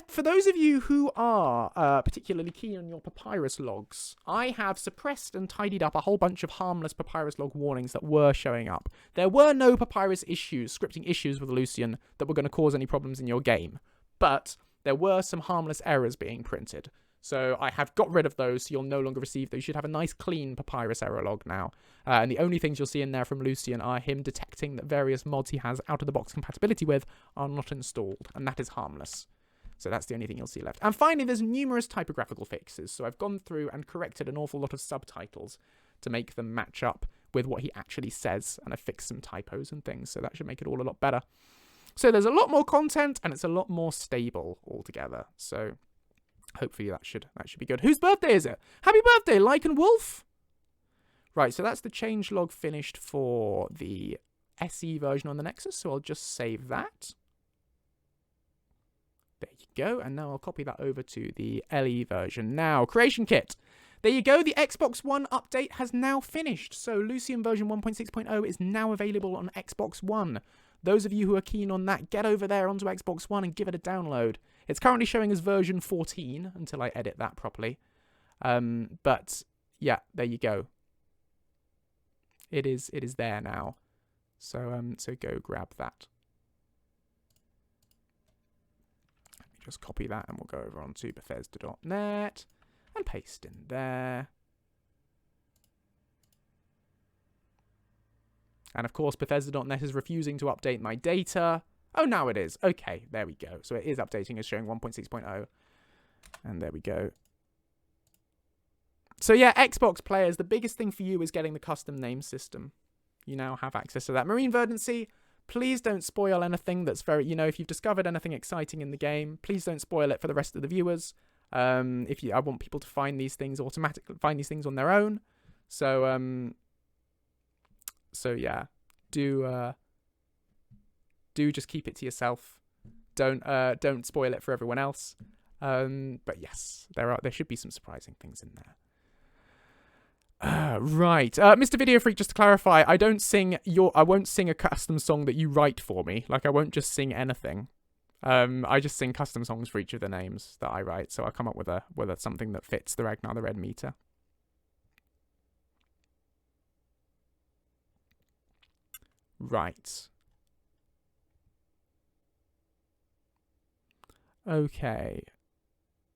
For those of you who are particularly keen on your Papyrus logs, I have suppressed and tidied up a whole bunch of harmless Papyrus Log Warnings that were showing up. There were no Papyrus issues, scripting issues with Lucien that were going to cause any problems in your game, but there were some harmless errors being printed. So I have got rid of those, so you'll no longer receive those. You should have a nice, clean Papyrus error log now. And the only things you'll see in there from Lucien are him detecting that various mods he has out-of-the-box compatibility with are not installed, and that is harmless. So that's the only thing you'll see left. And finally, there's numerous typographical fixes. So I've gone through and corrected an awful lot of subtitles to make them match up with what he actually says, and I've fixed some typos and things, so that should make it all a lot better. So there's a lot more content, and it's a lot more stable altogether. So hopefully that should be good. Whose birthday is it? Happy birthday, Lycan Wolf! Right, so that's the changelog finished for the SE version on the Nexus, so I'll just save that. There you go, and now I'll copy that over to the LE version. Now, Creation Kit. There you go, the Xbox One update has now finished. So Lucien version 1.6.0 is now available on Xbox One. Those of you who are keen on that, get over there onto Xbox One and give it a download. It's currently showing as version 14 until I edit that properly. But yeah, there you go. It is there now. So go grab that. Let me just copy that and we'll go over onto Bethesda.net and paste in there. And of course, Bethesda.net is refusing to update my data. Oh, now it is. Okay, there we go. So it is updating, it's showing 1.6.0. And there we go. So yeah, Xbox players, the biggest thing for you is getting the custom name system. You now have access to that. Marine Verdancy, please don't spoil anything that's very, if you've discovered anything exciting in the game, please don't spoil it for the rest of the viewers. I want people to find these things on their own. So yeah, do just keep it to yourself. Don't spoil it for everyone else. But yes, there should be some surprising things in there. Right, Mr. Video Freak, just to clarify, I won't sing a custom song that you write for me. Like, I won't just sing anything. I just sing custom songs for each of the names that I write. So I'll come up with something that fits the Ragnar the Red meter. Right. Okay.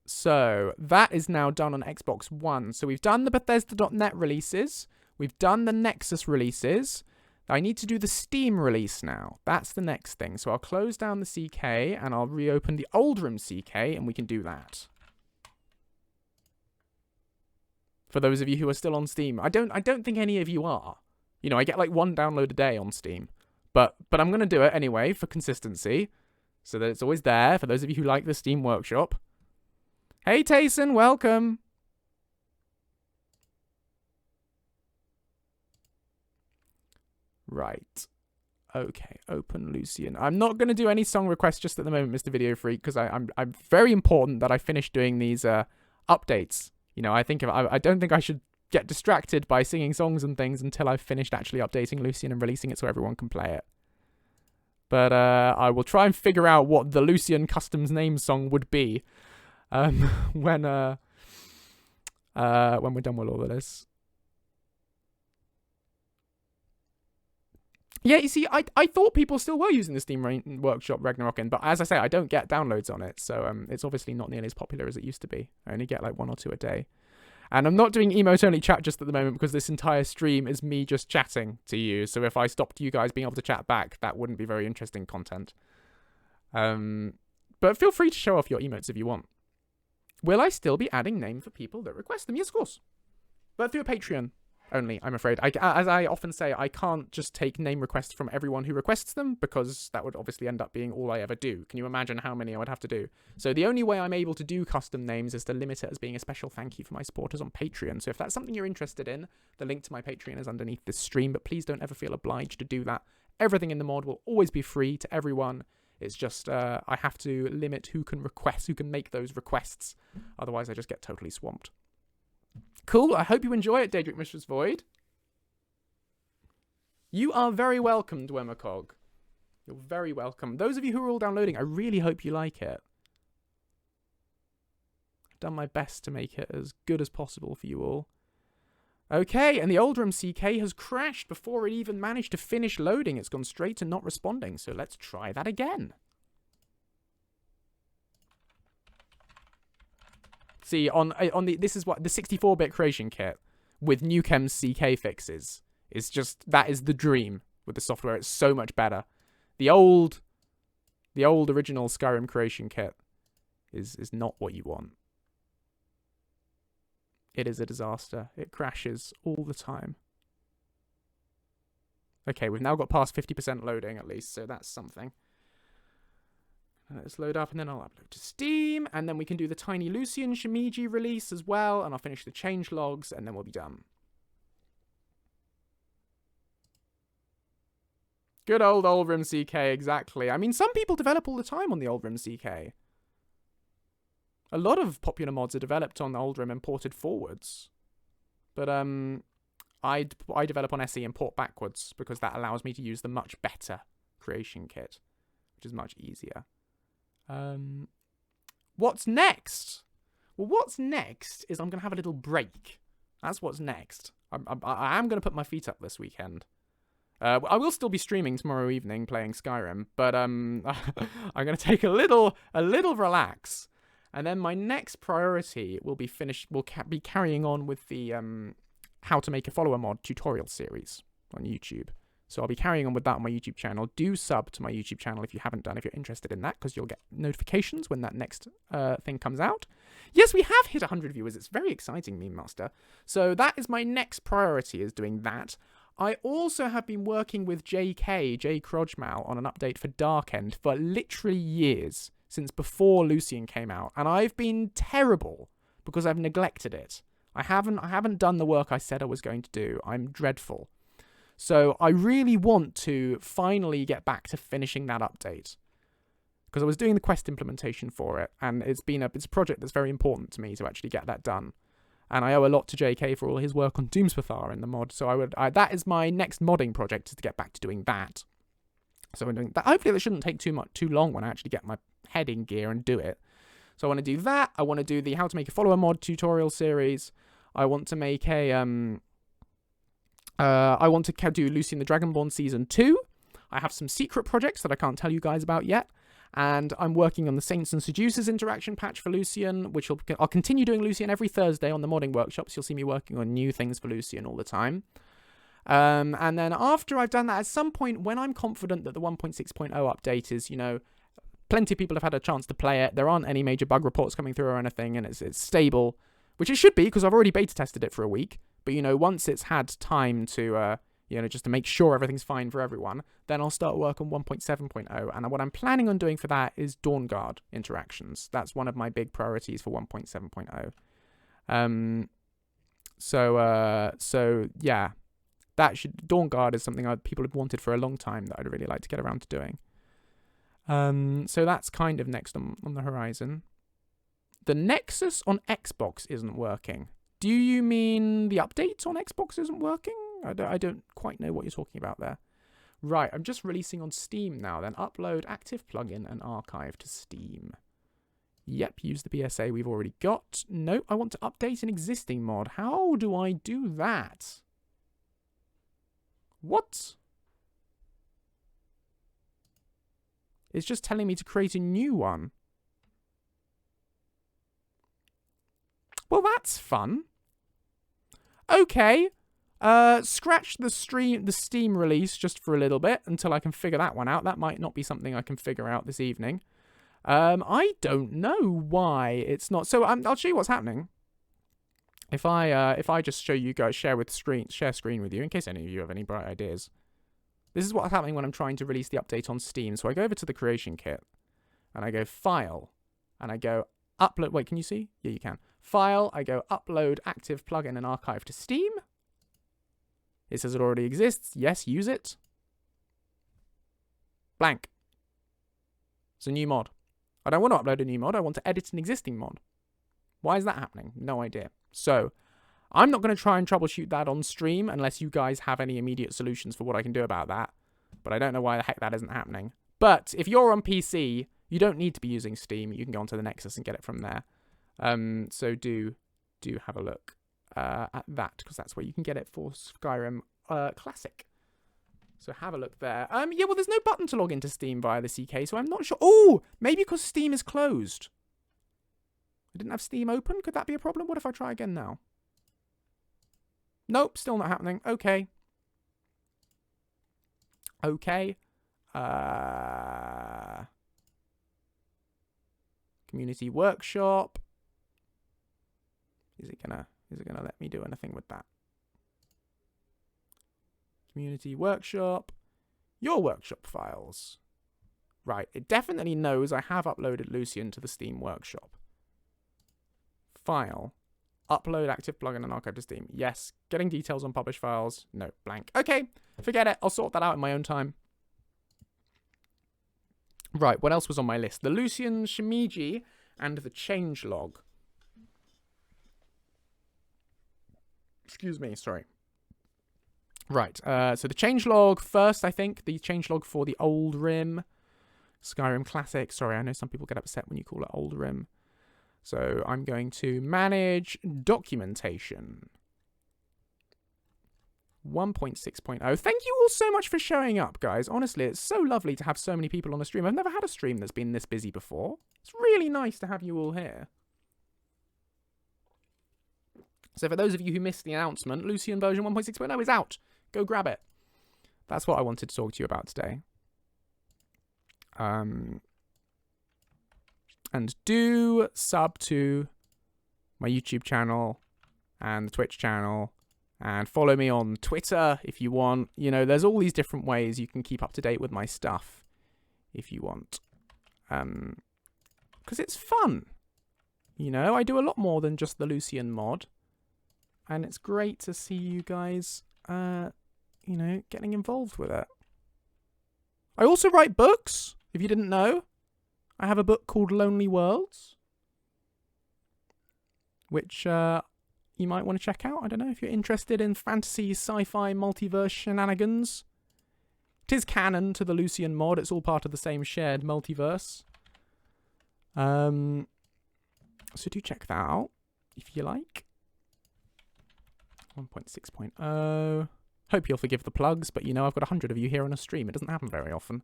So that is now done on Xbox One. So we've done the Bethesda.net releases. We've done the Nexus releases. I need to do the Steam release now. That's the next thing. So I'll close down the CK and I'll reopen the Oldham CK and we can do that. For those of you who are still on Steam. I don't think any of you are. You know, I get like 1 download a day on Steam. But I'm going to do it anyway for consistency. So that it's always there for those of you who like the Steam Workshop. Hey, Tayson, welcome. Right. Okay, open Lucien. I'm not going to do any song requests just at the moment, Mr. Video Freak, because I'm very important that I finish doing these updates. You know, I don't think I should get distracted by singing songs and things until I've finished actually updating Lucien and releasing it so everyone can play it. But I will try and figure out what the Lucien Customs name song would be when we're done with all of this. Yeah, you see, I thought people still were using the Steam Workshop Ragnarokin, but as I say, I don't get downloads on it, so it's obviously not nearly as popular as it used to be. I only get like 1 or 2 a day. And I'm not doing emote-only chat just at the moment because this entire stream is me just chatting to you, so if I stopped you guys being able to chat back, that wouldn't be very interesting content. But feel free to show off your emotes if you want. Will I still be adding names for people that request them? Yes, of course. But through a Patreon only, I'm afraid. As I often say, I can't just take name requests from everyone who requests them because that would obviously end up being all I ever do. Can you imagine how many I would have to do? So the only way I'm able to do custom names is to limit it as being a special thank you for my supporters on Patreon. So if that's something you're interested in, the link to my Patreon is underneath this stream, but please don't ever feel obliged to do that. Everything in the mod will always be free to everyone. It's just I have to limit who can make those requests. Otherwise, I just get totally swamped. Cool, I hope you enjoy it, Daedric Mistress Void. You are very welcome, Dwemercog. You're very welcome. Those of you who are all downloading, I really hope you like it. I've done my best to make it as good as possible for you all. Okay, and the Oldham CK has crashed before it even managed to finish loading. It's gone straight to not responding, so let's try that again. See, this is what the 64-bit creation kit with Nukem's CK fixes is just, that is the dream with the software. It's so much better. The old original Skyrim creation kit is not what you want. It is a disaster. It crashes all the time. Okay, we've now got past 50% loading at least, so that's something. Let's load up and then I'll upload to Steam and then we can do the Tiny Lucien Shimiji release as well and I'll finish the change logs and then we'll be done. Good old Oldham CK, exactly. I mean, some people develop all the time on the Oldham CK. A lot of popular mods are developed on Oldham and ported forwards. But I develop on SE and port backwards because that allows me to use the much better creation kit, which is much easier. What's next? Well, what's next is I'm going to have a little break. That's what's next. I am going to put my feet up this weekend. I will still be streaming tomorrow evening playing Skyrim, but I'm going to take a little relax. And then my next priority will be be carrying on with the how to make a follower mod tutorial series on YouTube. So I'll be carrying on with that on my YouTube channel. Do sub to my YouTube channel if you haven't done, if you're interested in that, because you'll get notifications when that next thing comes out. Yes, we have hit 100 viewers. It's very exciting, Meme Master. So that is my next priority, is doing that. I also have been working with Jay Krojmal, on an update for Dark End for literally years, since before Lucien came out. And I've been terrible because I've neglected it. I haven't done the work I said I was going to do. I'm dreadful. So I really want to finally get back to finishing that update, because I was doing the quest implementation for it, and it's a project that's very important to me to actually get that done. And I owe a lot to JK for all his work on Doomspathar in the mod. So that is my next modding project, is to get back to doing that. So I'm doing that. Hopefully that shouldn't take too long when I actually get my head in gear and do it. So I want to do that. I want to do the how to make a follower mod tutorial series. I want to make a I want to do Lucien the Dragonborn Season 2. I have some secret projects that I can't tell you guys about yet. And I'm working on the Saints and Seducers interaction patch for Lucien, which I'll continue doing Lucien every Thursday on the modding workshops. You'll see me working on new things for Lucien all the time. And then after I've done that, at some point when I'm confident that the 1.6.0 update is, plenty of people have had a chance to play it, there aren't any major bug reports coming through or anything, and it's stable, which it should be because I've already beta tested it for a week. But, once it's had time to, just to make sure everything's fine for everyone, then I'll start work on 1.7.0. And what I'm planning on doing for that is Dawnguard Interactions. That's one of my big priorities for 1.7.0. So yeah. Dawnguard is something people have wanted for a long time that I'd really like to get around to doing. So that's kind of next on the horizon. The Nexus on Xbox isn't working. Do you mean the update on Xbox isn't working? I don't quite know what you're talking about there. Right, I'm just releasing on Steam now then. Upload active plugin and archive to Steam. Yep, use the BSA we've already got. No, I want to update an existing mod. How do I do that? What? It's just telling me to create a new one. Well, that's fun. Okay. Scratch the Steam release just for a little bit until I can figure that one out. That might not be something I can figure out this evening. I don't know why it's not. So I'll show you what's happening. If I just show you guys, share screen with you, in case any of you have any bright ideas. This is what's happening when I'm trying to release the update on Steam. So I go over to the creation kit, and I go File, and I go Upload. Wait, can you see? Yeah, you can. File, I go Upload Active Plugin and Archive to Steam. It says it already exists. Yes, use it. Blank. It's a new mod. I don't want to upload a new mod. I want to edit an existing mod. Why is that happening? No idea. So, I'm not going to try and troubleshoot that on stream unless you guys have any immediate solutions for what I can do about that. But I don't know why the heck that isn't happening. But if you're on PC, you don't need to be using Steam. You can go onto the Nexus and get it from there. So do have a look at that, because that's where you can get it for Skyrim Classic. So have a look there. Yeah, well, there's no button to log into Steam via the CK, so I'm not sure. Oh, maybe because Steam is closed. I didn't have Steam open. Could that be a problem? What if I try again now? Nope, still not happening. Okay. Okay. Community workshop. Is it gonna let me do anything with that? Community workshop. Your workshop files. Right, it definitely knows I have uploaded Lucien to the Steam workshop. File. Upload active plugin and archive to Steam. Yes. Getting details on published files. No. Blank. Okay. Forget it. I'll sort that out in my own time. Right. What else was on my list? The Lucien Shimiji and the changelog. Excuse me. Sorry. Right. So the changelog first, I think. The changelog for the Old Rim. Skyrim Classic. Sorry, I know some people get upset when you call it Old Rim. So I'm going to manage documentation. 1.6.0. Thank you all so much for showing up, guys. Honestly, it's so lovely to have so many people on a stream. I've never had a stream that's been this busy before. It's really nice to have you all here. So for those of you who missed the announcement, Lucien version 1.6.0 is out. Go grab it. That's what I wanted to talk to you about today. And do sub to my YouTube channel and the Twitch channel, and follow me on Twitter if you want. You know, there's all these different ways you can keep up to date with my stuff if you want. Because it's fun. You know, I do a lot more than just the Lucien mod. And it's great to see you guys, you know, getting involved with it. I also write books, if you didn't know. I have a book called Lonely Worlds, which you might want to check out. I don't know if you're interested in fantasy, sci-fi, multiverse shenanigans. It is canon to the Lucien mod. It's all part of the same shared multiverse. So do check that out, if you like. 1.6.0. Hope you'll forgive the plugs, but you know I've got 100 of you here on a stream. It doesn't happen very often.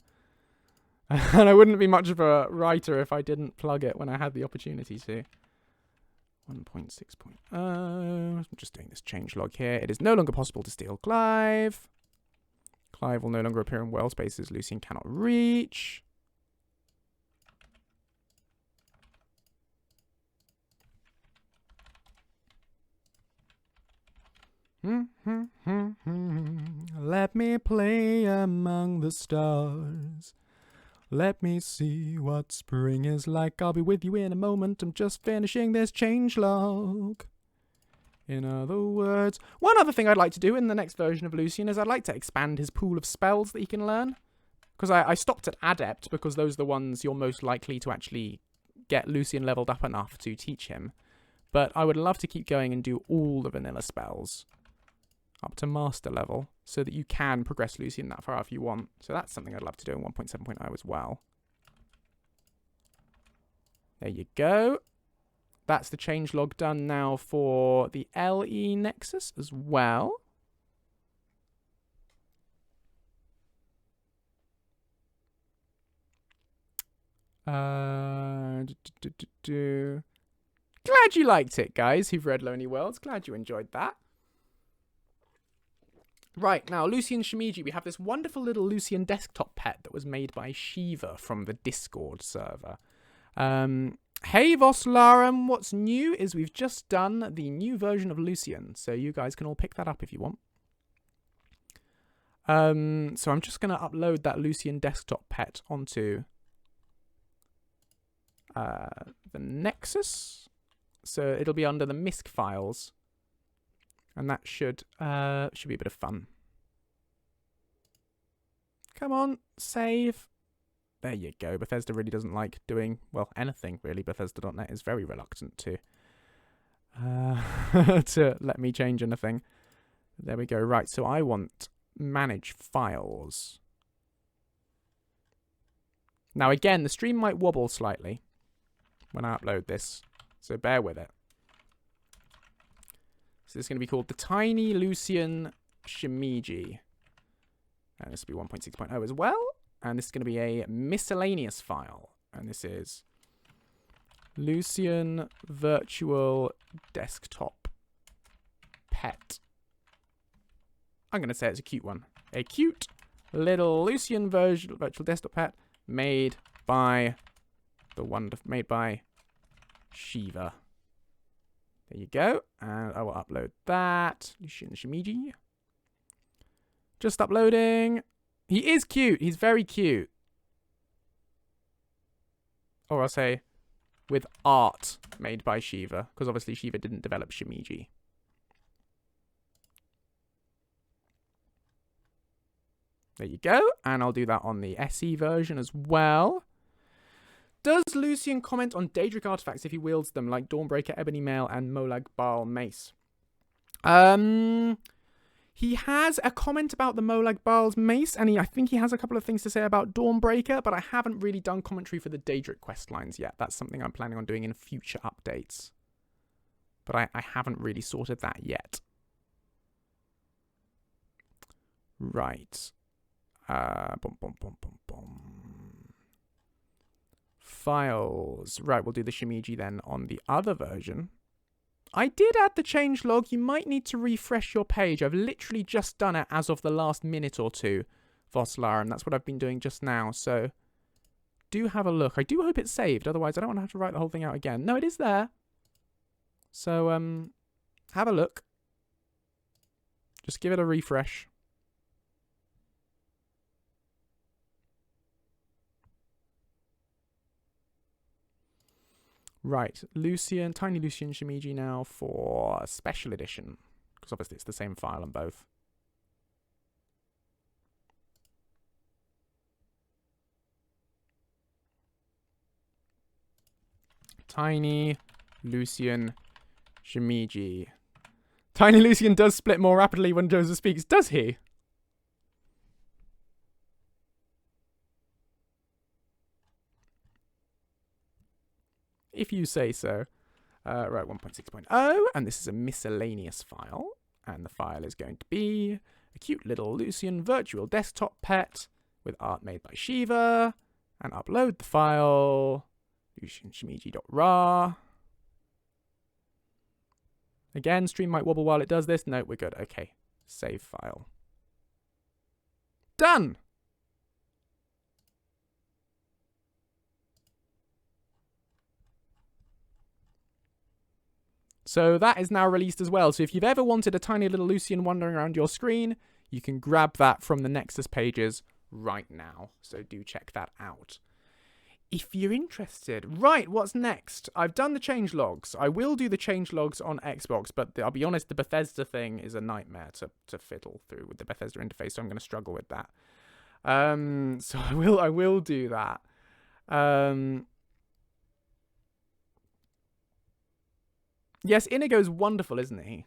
And I wouldn't be much of a writer if I didn't plug it when I had the opportunity to. 1.6.0. I'm just doing this changelog here. It is no longer possible to steal Clive. Clive will no longer appear in world spaces Lucien cannot reach. Let me play among the stars. Let me see what spring is like. I'll be with you in a moment. I'm just finishing this changelog. In other words, one other thing I'd like to do in the next version of Lucien is I'd like to expand his pool of spells that he can learn. Because I stopped at Adept because those are the ones you're most likely to actually get Lucien leveled up enough to teach him. But I would love to keep going and do all the vanilla spells up to master level so that you can progress Lucien that far if you want. So that's something I'd love to do in 1.7.0 as well. There you go. That's the changelog done now for the LE Nexus as well. Glad you liked it, guys who've read Lonely Worlds. Glad you enjoyed that. Right, now, Lucien Shimiji, we have this wonderful little Lucien desktop pet that was made by Shiva from the Discord server. Hey, Voslarum, what's new is we've just done the new version of Lucien, so you guys can all pick that up if you want. So I'm just going to upload that Lucien desktop pet onto the Nexus. So it'll be under the MISC files. And that should be a bit of fun. Come on, save. There you go. Bethesda really doesn't like doing, well, anything really. Bethesda.net is very reluctant to to let me change anything. There we go. Right, so I want manage files. Now again, the stream might wobble slightly when I upload this, so bear with it. So this is going to be called the Tiny Lucien Shimiji. And this will be 1.6.0 as well. And this is going to be a miscellaneous file. And this is Lucien Virtual Desktop Pet. I'm going to say it's a cute one. A cute little Lucien Virtual Desktop Pet made by Shiva. There you go. And I will upload that. Lucien Shimiji. Just uploading. He is cute. He's very cute. Or I'll say with art made by Shiva. Because obviously Shiva didn't develop Shimiji. There you go. And I'll do that on the SE version as well. Does Lucien comment on Daedric artifacts if he wields them, like Dawnbreaker, Ebony Mail, and Molag Bal Mace? He has a comment about the Molag Bal's Mace, and I think he has a couple of things to say about Dawnbreaker, but I haven't really done commentary for the Daedric questlines yet. That's something I'm planning on doing in future updates. But I haven't really sorted that yet. Right. Files. Right, we'll do the Shimiji then on the other version. I did add the changelog. You might need to refresh your page. I've literally just done it as of the last minute or two, Voslar, and that's what I've been doing just now. So do have a look. I do hope it's saved. Otherwise, I don't want to have to write the whole thing out again. No, it is there. So have a look. Just give it a refresh. Right, Lucien, Tiny Lucien Shimiji now for a special edition. Because obviously it's the same file on both. Tiny Lucien Shimiji. Tiny Lucien does split more rapidly when Joseph speaks, does he? If you say so. Right, 1.6.0, and this is a miscellaneous file, and the file is going to be a cute little Lucien virtual desktop pet with art made by Shiva, and upload the file. lucianshimiji.ra. Again, stream might wobble while it does this. No, we're good. Okay. Save file. Done! So that is now released as well. So if you've ever wanted a tiny little Lucien wandering around your screen, you can grab that from the Nexus pages right now. So do check that out. If you're interested. Right, what's next? I've done the changelogs. I will do the changelogs on Xbox, but I'll be honest, the Bethesda thing is a nightmare to fiddle through with the Bethesda interface, so I'm going to struggle with that. So I will do that. Yes, Inigo's wonderful, isn't he?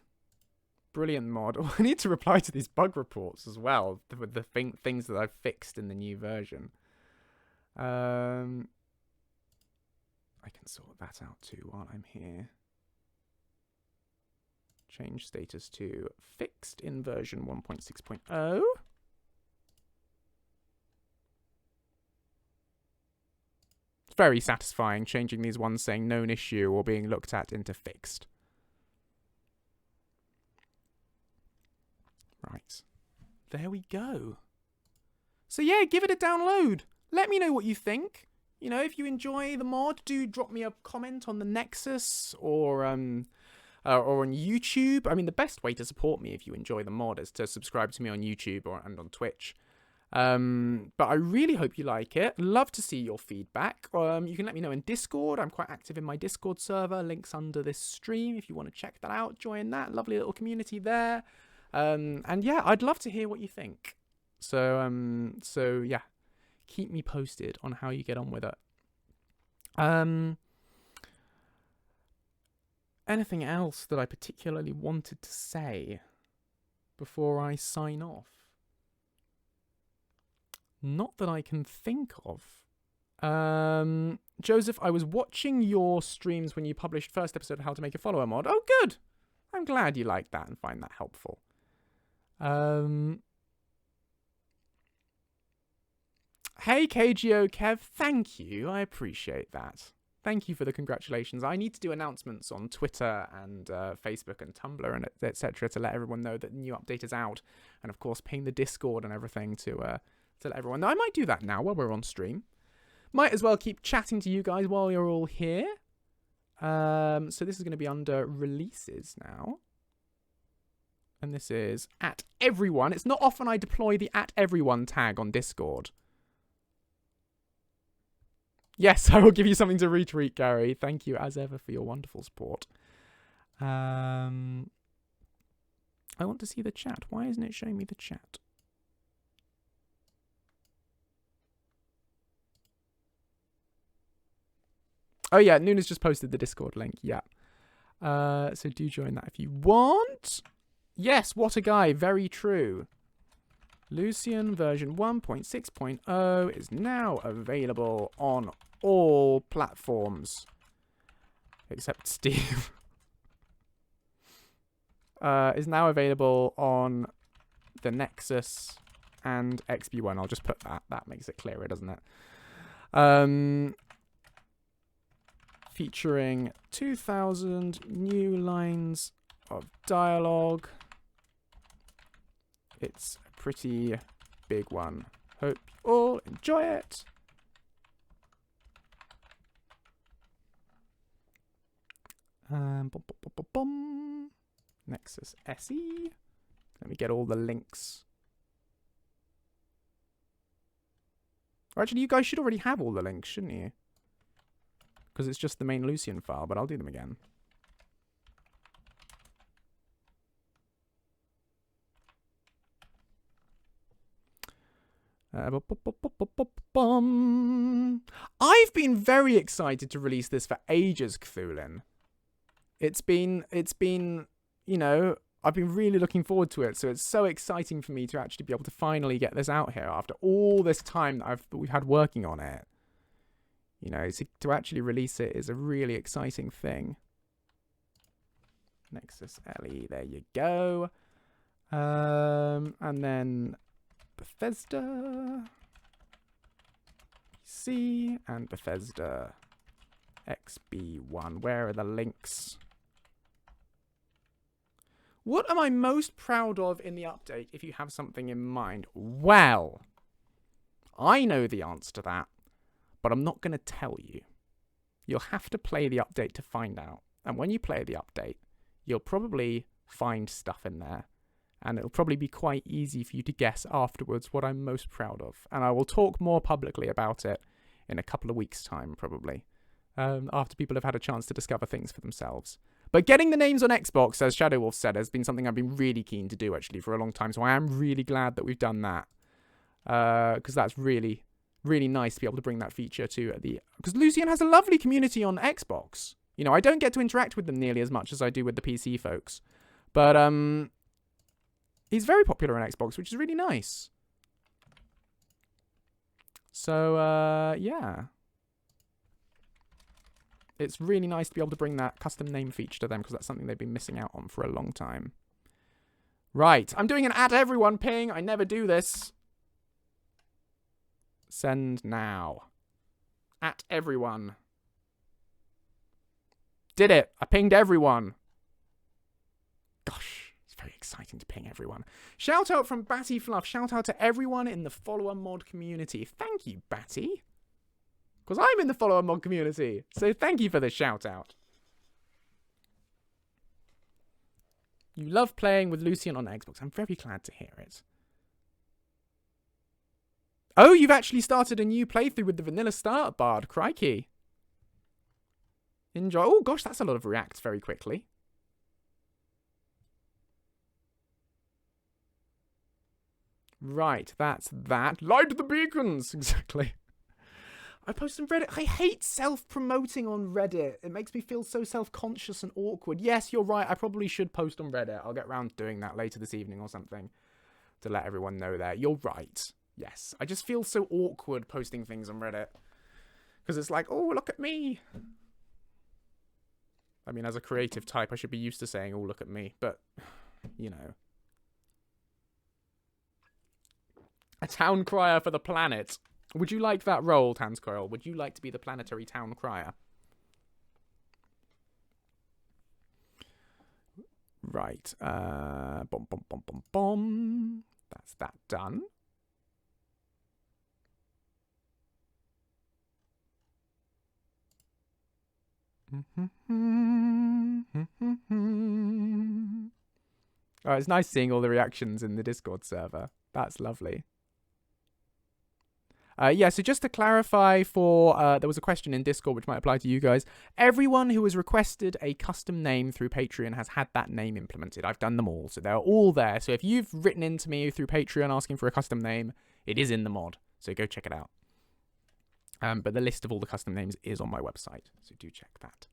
Brilliant mod. Oh, I need to reply to these bug reports as well, with the things that I've fixed in the new version. I can sort that out too while I'm here. Change status to fixed in version 1.6.0. It's very satisfying changing these ones saying known issue or being looked at into fixed. Right. There we go. So yeah, give it a download. Let me know what you think. You know, if you enjoy the mod, do drop me a comment on the Nexus or on YouTube. I mean, the best way to support me if you enjoy the mod is to subscribe to me on YouTube and on Twitch. But I really hope you like it. Love to see your feedback. You can let me know in Discord. I'm quite active in my Discord server. Links under this stream if you want to check that out. Join that lovely little community there. And yeah, I'd love to hear what you think. So yeah, keep me posted on how you get on with it. Anything else that I particularly wanted to say before I sign off? Not that I can think of. Joseph, I was watching your streams when you published first episode of How to Make a Follower mod. Oh, good. I'm glad you liked that and find that helpful. Hey, KGO Kev, thank you. I appreciate that. Thank you for the congratulations. I need to do announcements on Twitter and Facebook and Tumblr and etc. to let everyone know that the new update is out. And of course, ping the Discord and everything to let everyone know. I might do that now while we're on stream. Might as well keep chatting to you guys while you're all here. So this is going to be under releases now. And this is @everyone. It's not often I deploy the @everyone tag on Discord. Yes, I will give you something to retweet, Gary. Thank you, as ever, for your wonderful support. I want to see the chat. Why isn't it showing me the chat? Oh, yeah, Nuna's just posted the Discord link. Yeah. So do join that if you want. Yes, what a guy. Very true. Lucien version 1.6.0 is now available on all platforms except Steam. Is now available on the Nexus and XB1. I'll just put that. That makes it clearer, doesn't it? Featuring 2,000 new lines of dialogue. It's a pretty big one. Hope you all enjoy it. Nexus SE. Let me get all the links. Or actually, you guys should already have all the links, shouldn't you? Because it's just the main Lucien file, but I'll do them again. I've been very excited to release this for ages, Cthulin. It's been, you know, I've been really looking forward to it. So it's so exciting for me to actually be able to finally get this out here after all this time that we've had working on it. You know, to actually release it is a really exciting thing. Nexus LE, there you go. And then Bethesda. PC and Bethesda XB1. Where are the links? What am I most proud of in the update, if you have something in mind? Well, I know the answer to that, but I'm not going to tell you. You'll have to play the update to find out. And when you play the update, you'll probably find stuff in there. And it'll probably be quite easy for you to guess afterwards what I'm most proud of. And I will talk more publicly about it in a couple of weeks' time, probably. After people have had a chance to discover things for themselves. But getting the names on Xbox, as Shadow Wolf said, has been something I've been really keen to do, actually, for a long time. So I am really glad that we've done that. Because that's really, really nice to be able to bring that feature to the... Because Lucien has a lovely community on Xbox. You know, I don't get to interact with them nearly as much as I do with the PC folks. But, he's very popular on Xbox, which is really nice. So, yeah. It's really nice to be able to bring that custom name feature to them, because that's something they've been missing out on for a long time. Right. I'm doing an at everyone ping. I never do this. Send now. At everyone. Did it. I pinged everyone. Gosh. Very exciting to ping everyone. Shout out from Batty Fluff. Shout out to everyone in the follower mod community. Thank you, Batty. Because I'm in the follower mod community. So thank you for the shout out. You love playing with Lucien on Xbox. I'm very glad to hear it. Oh, you've actually started a new playthrough with the vanilla starter bard. Crikey. Enjoy. Oh, gosh, that's a lot of reacts very quickly. Right, that's that. Light the beacons! Exactly. I post on Reddit. I hate self-promoting on Reddit. It makes me feel so self-conscious and awkward. Yes, you're right. I probably should post on Reddit. I'll get around to doing that later this evening or something to let everyone know there. You're right. Yes. I just feel so awkward posting things on Reddit. Because it's like, oh, look at me. I mean, as a creative type, I should be used to saying, oh, look at me. But, you know. A town crier for the planet. Would you like that role, Tanscoil? Would you like to be the planetary town crier? Right. Bom, bom, bom, bom, bom. That's that done. Oh, it's nice seeing all the reactions in the Discord server. That's lovely. Yeah, so just to clarify for, there was a question in Discord which might apply to you guys. Everyone who has requested a custom name through Patreon has had that name implemented. I've done them all, so they're all there. So if you've written into me through Patreon asking for a custom name, it is in the mod. So go check it out. But the list of all the custom names is on my website, so do check that.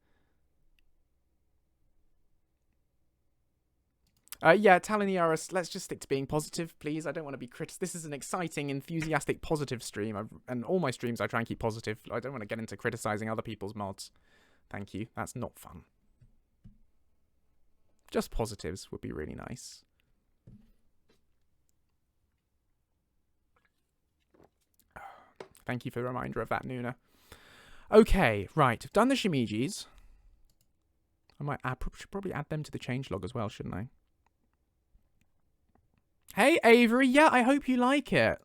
Yeah, Taloniaris, let's just stick to being positive, please. I don't want to be This is an exciting, enthusiastic, positive stream. And all my streams, I try and keep positive. I don't want to get into criticizing other people's mods. Thank you. That's not fun. Just positives would be really nice. Thank you for the reminder of that, Nuna. Okay, right. I've done the Shimijis. I should probably add them to the changelog as well, shouldn't I? Hey, Avery. Yeah, I hope you like it.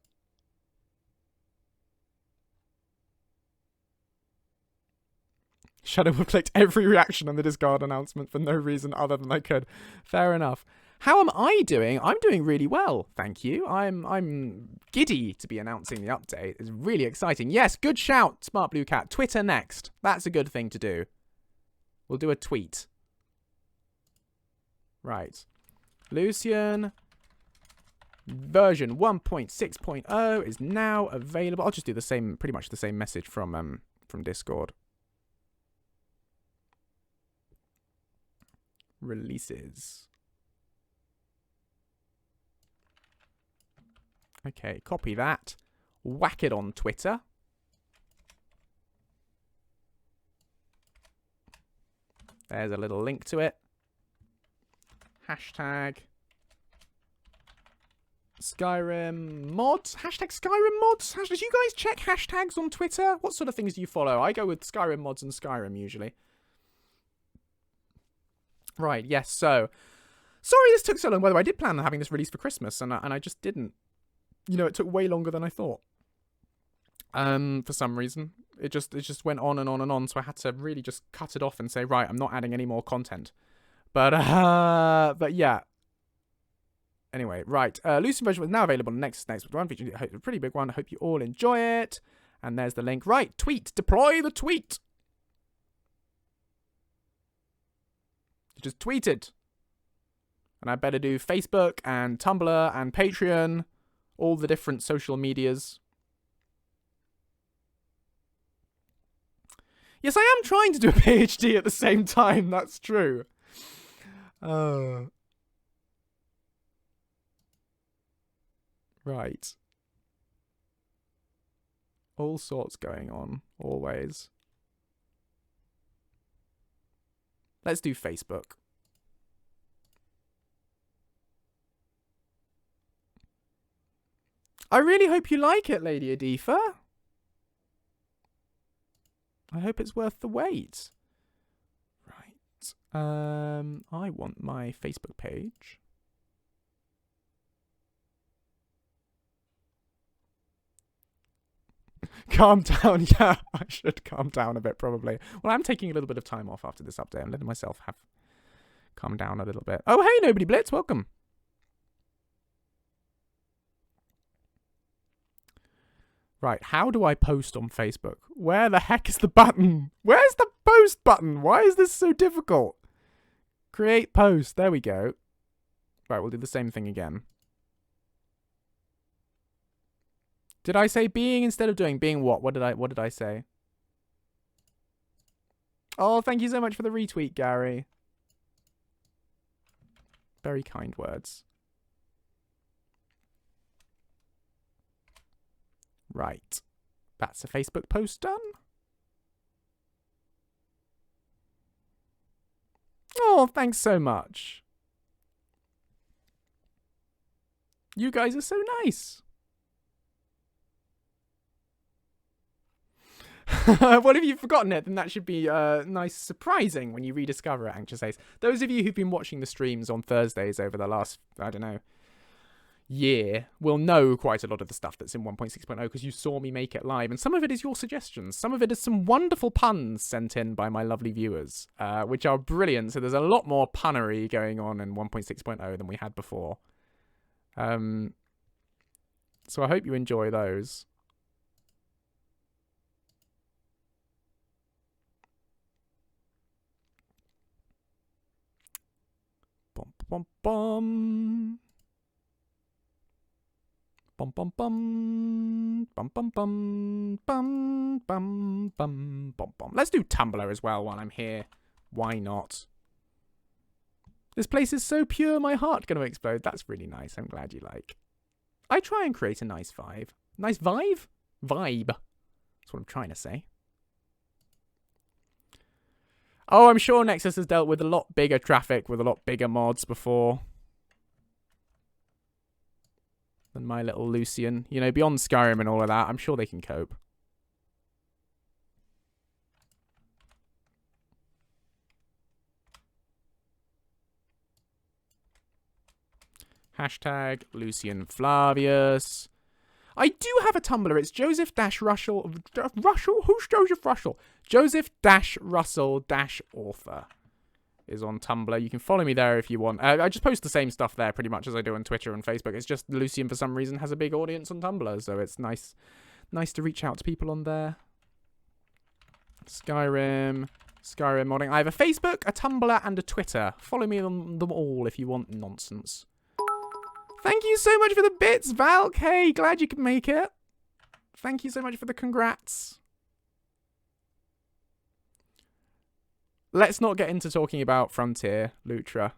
Shadow have clicked every reaction on the Discord announcement for no reason other than I could. Fair enough. How am I doing? I'm doing really well, thank you. I'm giddy to be announcing the update. It's really exciting. Yes, good shout, Smart Blue Cat. Twitter next. That's a good thing to do. We'll do a tweet. Right. Lucien version 1.6.0 is now available. I'll just do the same, pretty much the same message from Discord. Releases. Okay, copy that. Whack it on Twitter. There's a little link to it. Hashtag Skyrim mods? Hashtag Skyrim mods? Do you guys check hashtags on Twitter? What sort of things do you follow? I go with Skyrim mods and Skyrim usually. Right, yes, so. Sorry this took so long. By the way, I did plan on having this released for Christmas, and I just didn't. You know, it took way longer than I thought. For some reason. It just went on and on and on, so I had to really just cut it off and say, right, I'm not adding any more content. But yeah. Anyway, right. Lucien version is now available on Nexus next one, featuring a pretty big one. I hope you all enjoy it. And there's the link. Right, tweet. Deploy the tweet. You just tweeted. And I better do Facebook and Tumblr and Patreon. All the different social medias. Yes, I am trying to do a PhD at the same time. That's true. Right. All sorts going on, always. Let's do Facebook. I really hope you like it, Lady Adifa. I hope it's worth the wait. Right. I want my Facebook page. Calm down. Yeah, I should calm down a bit, probably. Well, I'm taking a little bit of time off after this update. I'm letting myself calm down a little bit. Oh, hey, Nobody Blitz. Welcome. Right, how do I post on Facebook? Where the heck is the button? Where's the post button? Why is this so difficult? Create post. There we go. Right, we'll do the same thing again. Did I say being instead of doing? Being what? What did I say? Oh, thank you so much for the retweet, Gary. Very kind words. Right. That's a Facebook post done. Oh, thanks so much. You guys are so nice. Well, if you've forgotten it, then that should be nice surprising when you rediscover it, Anxious Ace. Those of you who've been watching the streams on Thursdays over the last, I don't know, year will know quite a lot of the stuff that's in 1.6.0 because you saw me make it live, and some of it is your suggestions. Some of it is some wonderful puns sent in by my lovely viewers, which are brilliant. So there's a lot more punnery going on in 1.6.0 than we had before. So I hope you enjoy those. Bum bum bum. Bum bum bum bum bum bum bum bum bum bum bum. Let's do Tumblr as well while I'm here. Why not? This place is so pure, my heart gonna explode. That's really nice. I'm glad you like. I try and create a nice vibe. Nice vibe? Vibe. That's what I'm trying to say. Oh, I'm sure Nexus has dealt with a lot bigger traffic with a lot bigger mods before than my little Lucien. You know, beyond Skyrim and all of that, I'm sure they can cope. Hashtag Lucien Flavius. I do have a Tumblr. It's Joseph-Russell. Who's Joseph Russell? Joseph-Russell-author is on Tumblr. You can follow me there if you want. I just post the same stuff there pretty much as I do on Twitter and Facebook. It's just Lucien, for some reason, has a big audience on Tumblr, so it's nice to reach out to people on there. Skyrim modding. I have a Facebook, a Tumblr, and a Twitter. Follow me on them all if you want nonsense. Thank you so much for the bits, Valk. Hey, glad you could make it. Thank you so much for the congrats. Let's not get into talking about Frontier, Lutra.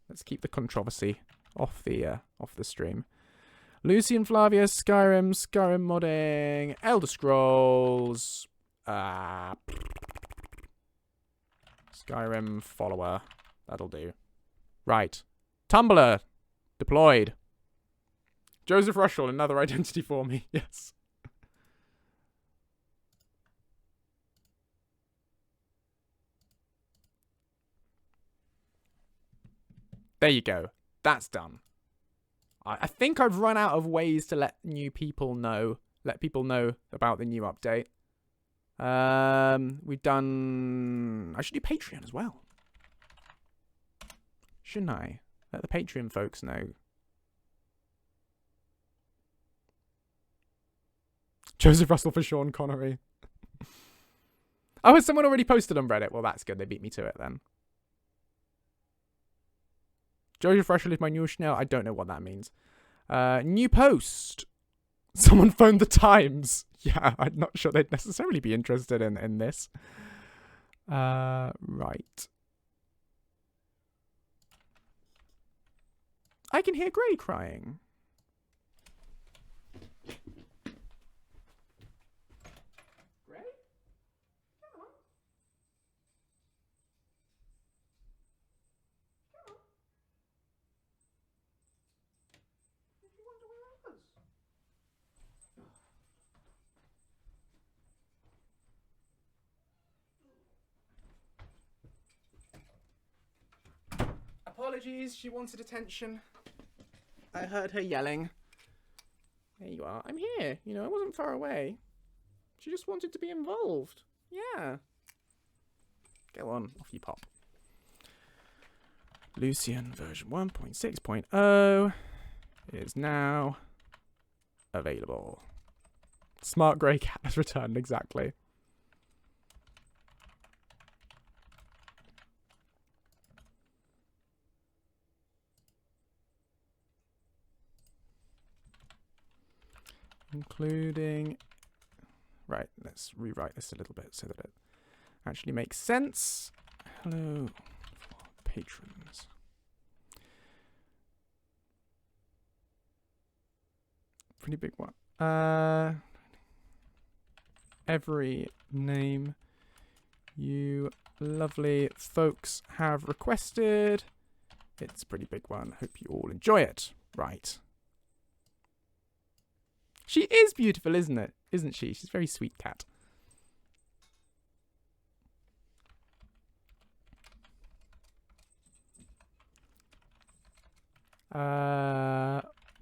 Let's keep the controversy off the stream. Lucien Flavius, Skyrim modding, Elder Scrolls, Skyrim follower. That'll do. Right. Tumblr. Deployed. Joseph Rushall, another identity for me. Yes. There you go. That's done. I think I've run out of ways to let people know about the new update. We've done... I should do Patreon as well. Shouldn't I? Let the Patreon folks know. Joseph Russell for Sean Connery. Oh, has someone already posted on Reddit? Well, that's good. They beat me to it then. Joseph Russell is my new Chanel. I don't know what that means. New post. Someone phoned the Times. Yeah, I'm not sure they'd necessarily be interested in this. Right. I can hear Gray crying. Gray? Come on. Come on. Did you wonder where I was? Apologies, she wanted attention. I heard her yelling. There you are. I'm here. You know, I wasn't far away. She just wanted to be involved. Yeah. Go on. Off you pop. Lucien version 1.6.0 is now available. Smart Grey Cat has returned, exactly. Including... Right, let's rewrite this a little bit so that it actually makes sense. Hello, patrons. Pretty big one. Every name you lovely folks have requested. It's a pretty big one. Hope you all enjoy it. Right. She is beautiful, isn't it? Isn't she? She's a very sweet cat.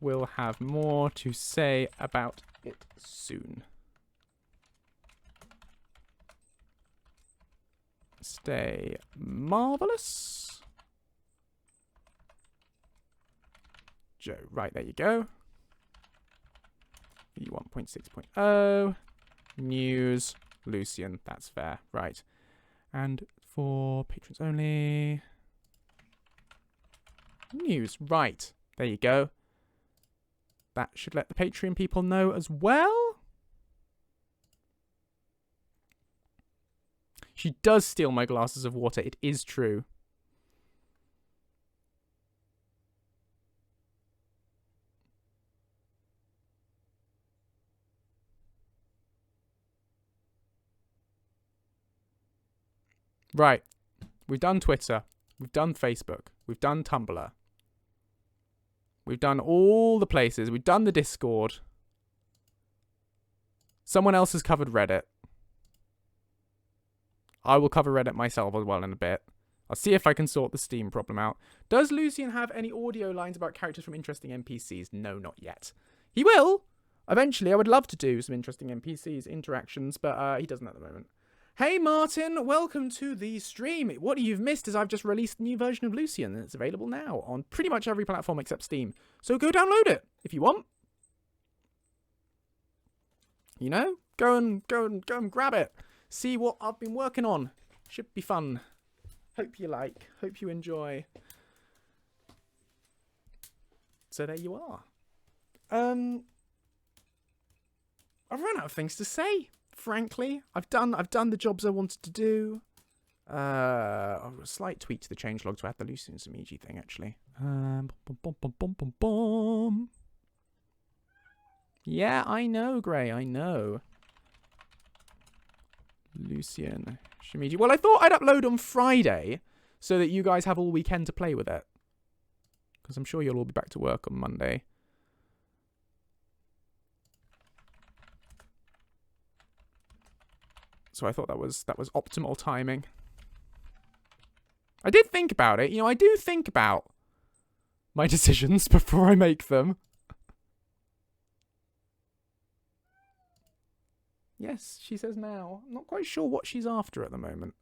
We'll have more to say about it soon. Stay marvelous. Joe, right, there you go. V1.6.0. News. Lucien, that's fair. Right. And for patrons only. News. Right. There you go. That should let the Patreon people know as well. She does steal my glasses of water. It is true. Right. We've done Twitter. We've done Facebook. We've done Tumblr. We've done all the places. We've done the Discord. Someone else has covered Reddit. I will cover Reddit myself as well in a bit. I'll see if I can sort the Steam problem out. Does Lucien have any audio lines about characters from interesting NPCs? No, not yet. He will. Eventually, I would love to do some interesting NPCs interactions, but he doesn't at the moment. Hey Martin, welcome to the stream. What you've missed is I've just released a new version of Lucien, and it's available now on pretty much every platform except Steam. So go download it if you want. You know, go and grab it. See what I've been working on. Should be fun. Hope you like. Hope you enjoy. So there you are. I've run out of things to say. Frankly, I've done the jobs I wanted to do. A slight tweak to the changelog to add the Lucien Samiji thing, actually. Yeah, I know, Gray, I know. Lucien Samiji. Well, I thought I'd upload on Friday so that you guys have all weekend to play with it. Because I'm sure you'll all be back to work on Monday. So I thought that was optimal timing. I did think about it. You know, I do think about my decisions before I make them. Yes, she says now. I'm not quite sure what she's after at the moment.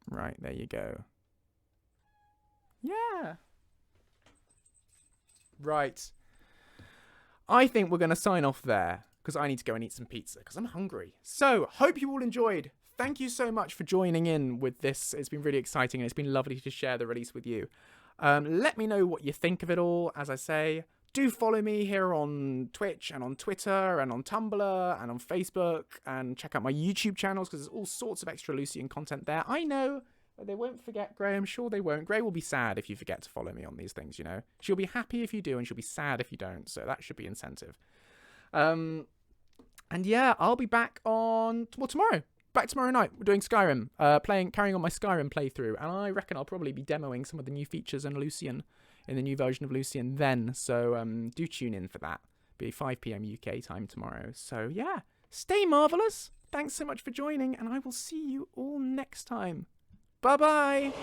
Right, there you go. Yeah. Right. I think we're going to sign off there because I need to go and eat some pizza because I'm hungry. So, hope you all enjoyed. Thank you so much for joining in with this. It's been really exciting and it's been lovely to share the release with you. Let me know what you think of it all. As I say, do follow me here on Twitch and on Twitter and on Tumblr and on Facebook, and check out my YouTube channels because there's all sorts of extra Lucien content there. I know they won't forget Gray. I'm sure they won't. Gray will be sad if you forget to follow me on these things, you know. She'll be happy if you do and she'll be sad if you don't. So that should be incentive. And yeah, I'll be back on tomorrow. Back tomorrow night. We're doing Skyrim, carrying on my Skyrim playthrough, and I reckon I'll probably be demoing some of the new features in Lucien, in the new version of Lucien then. So do tune in for that. It'll be 5 p.m. UK time tomorrow. So yeah, stay marvelous. Thanks so much for joining, and I will see you all next time. Bye bye.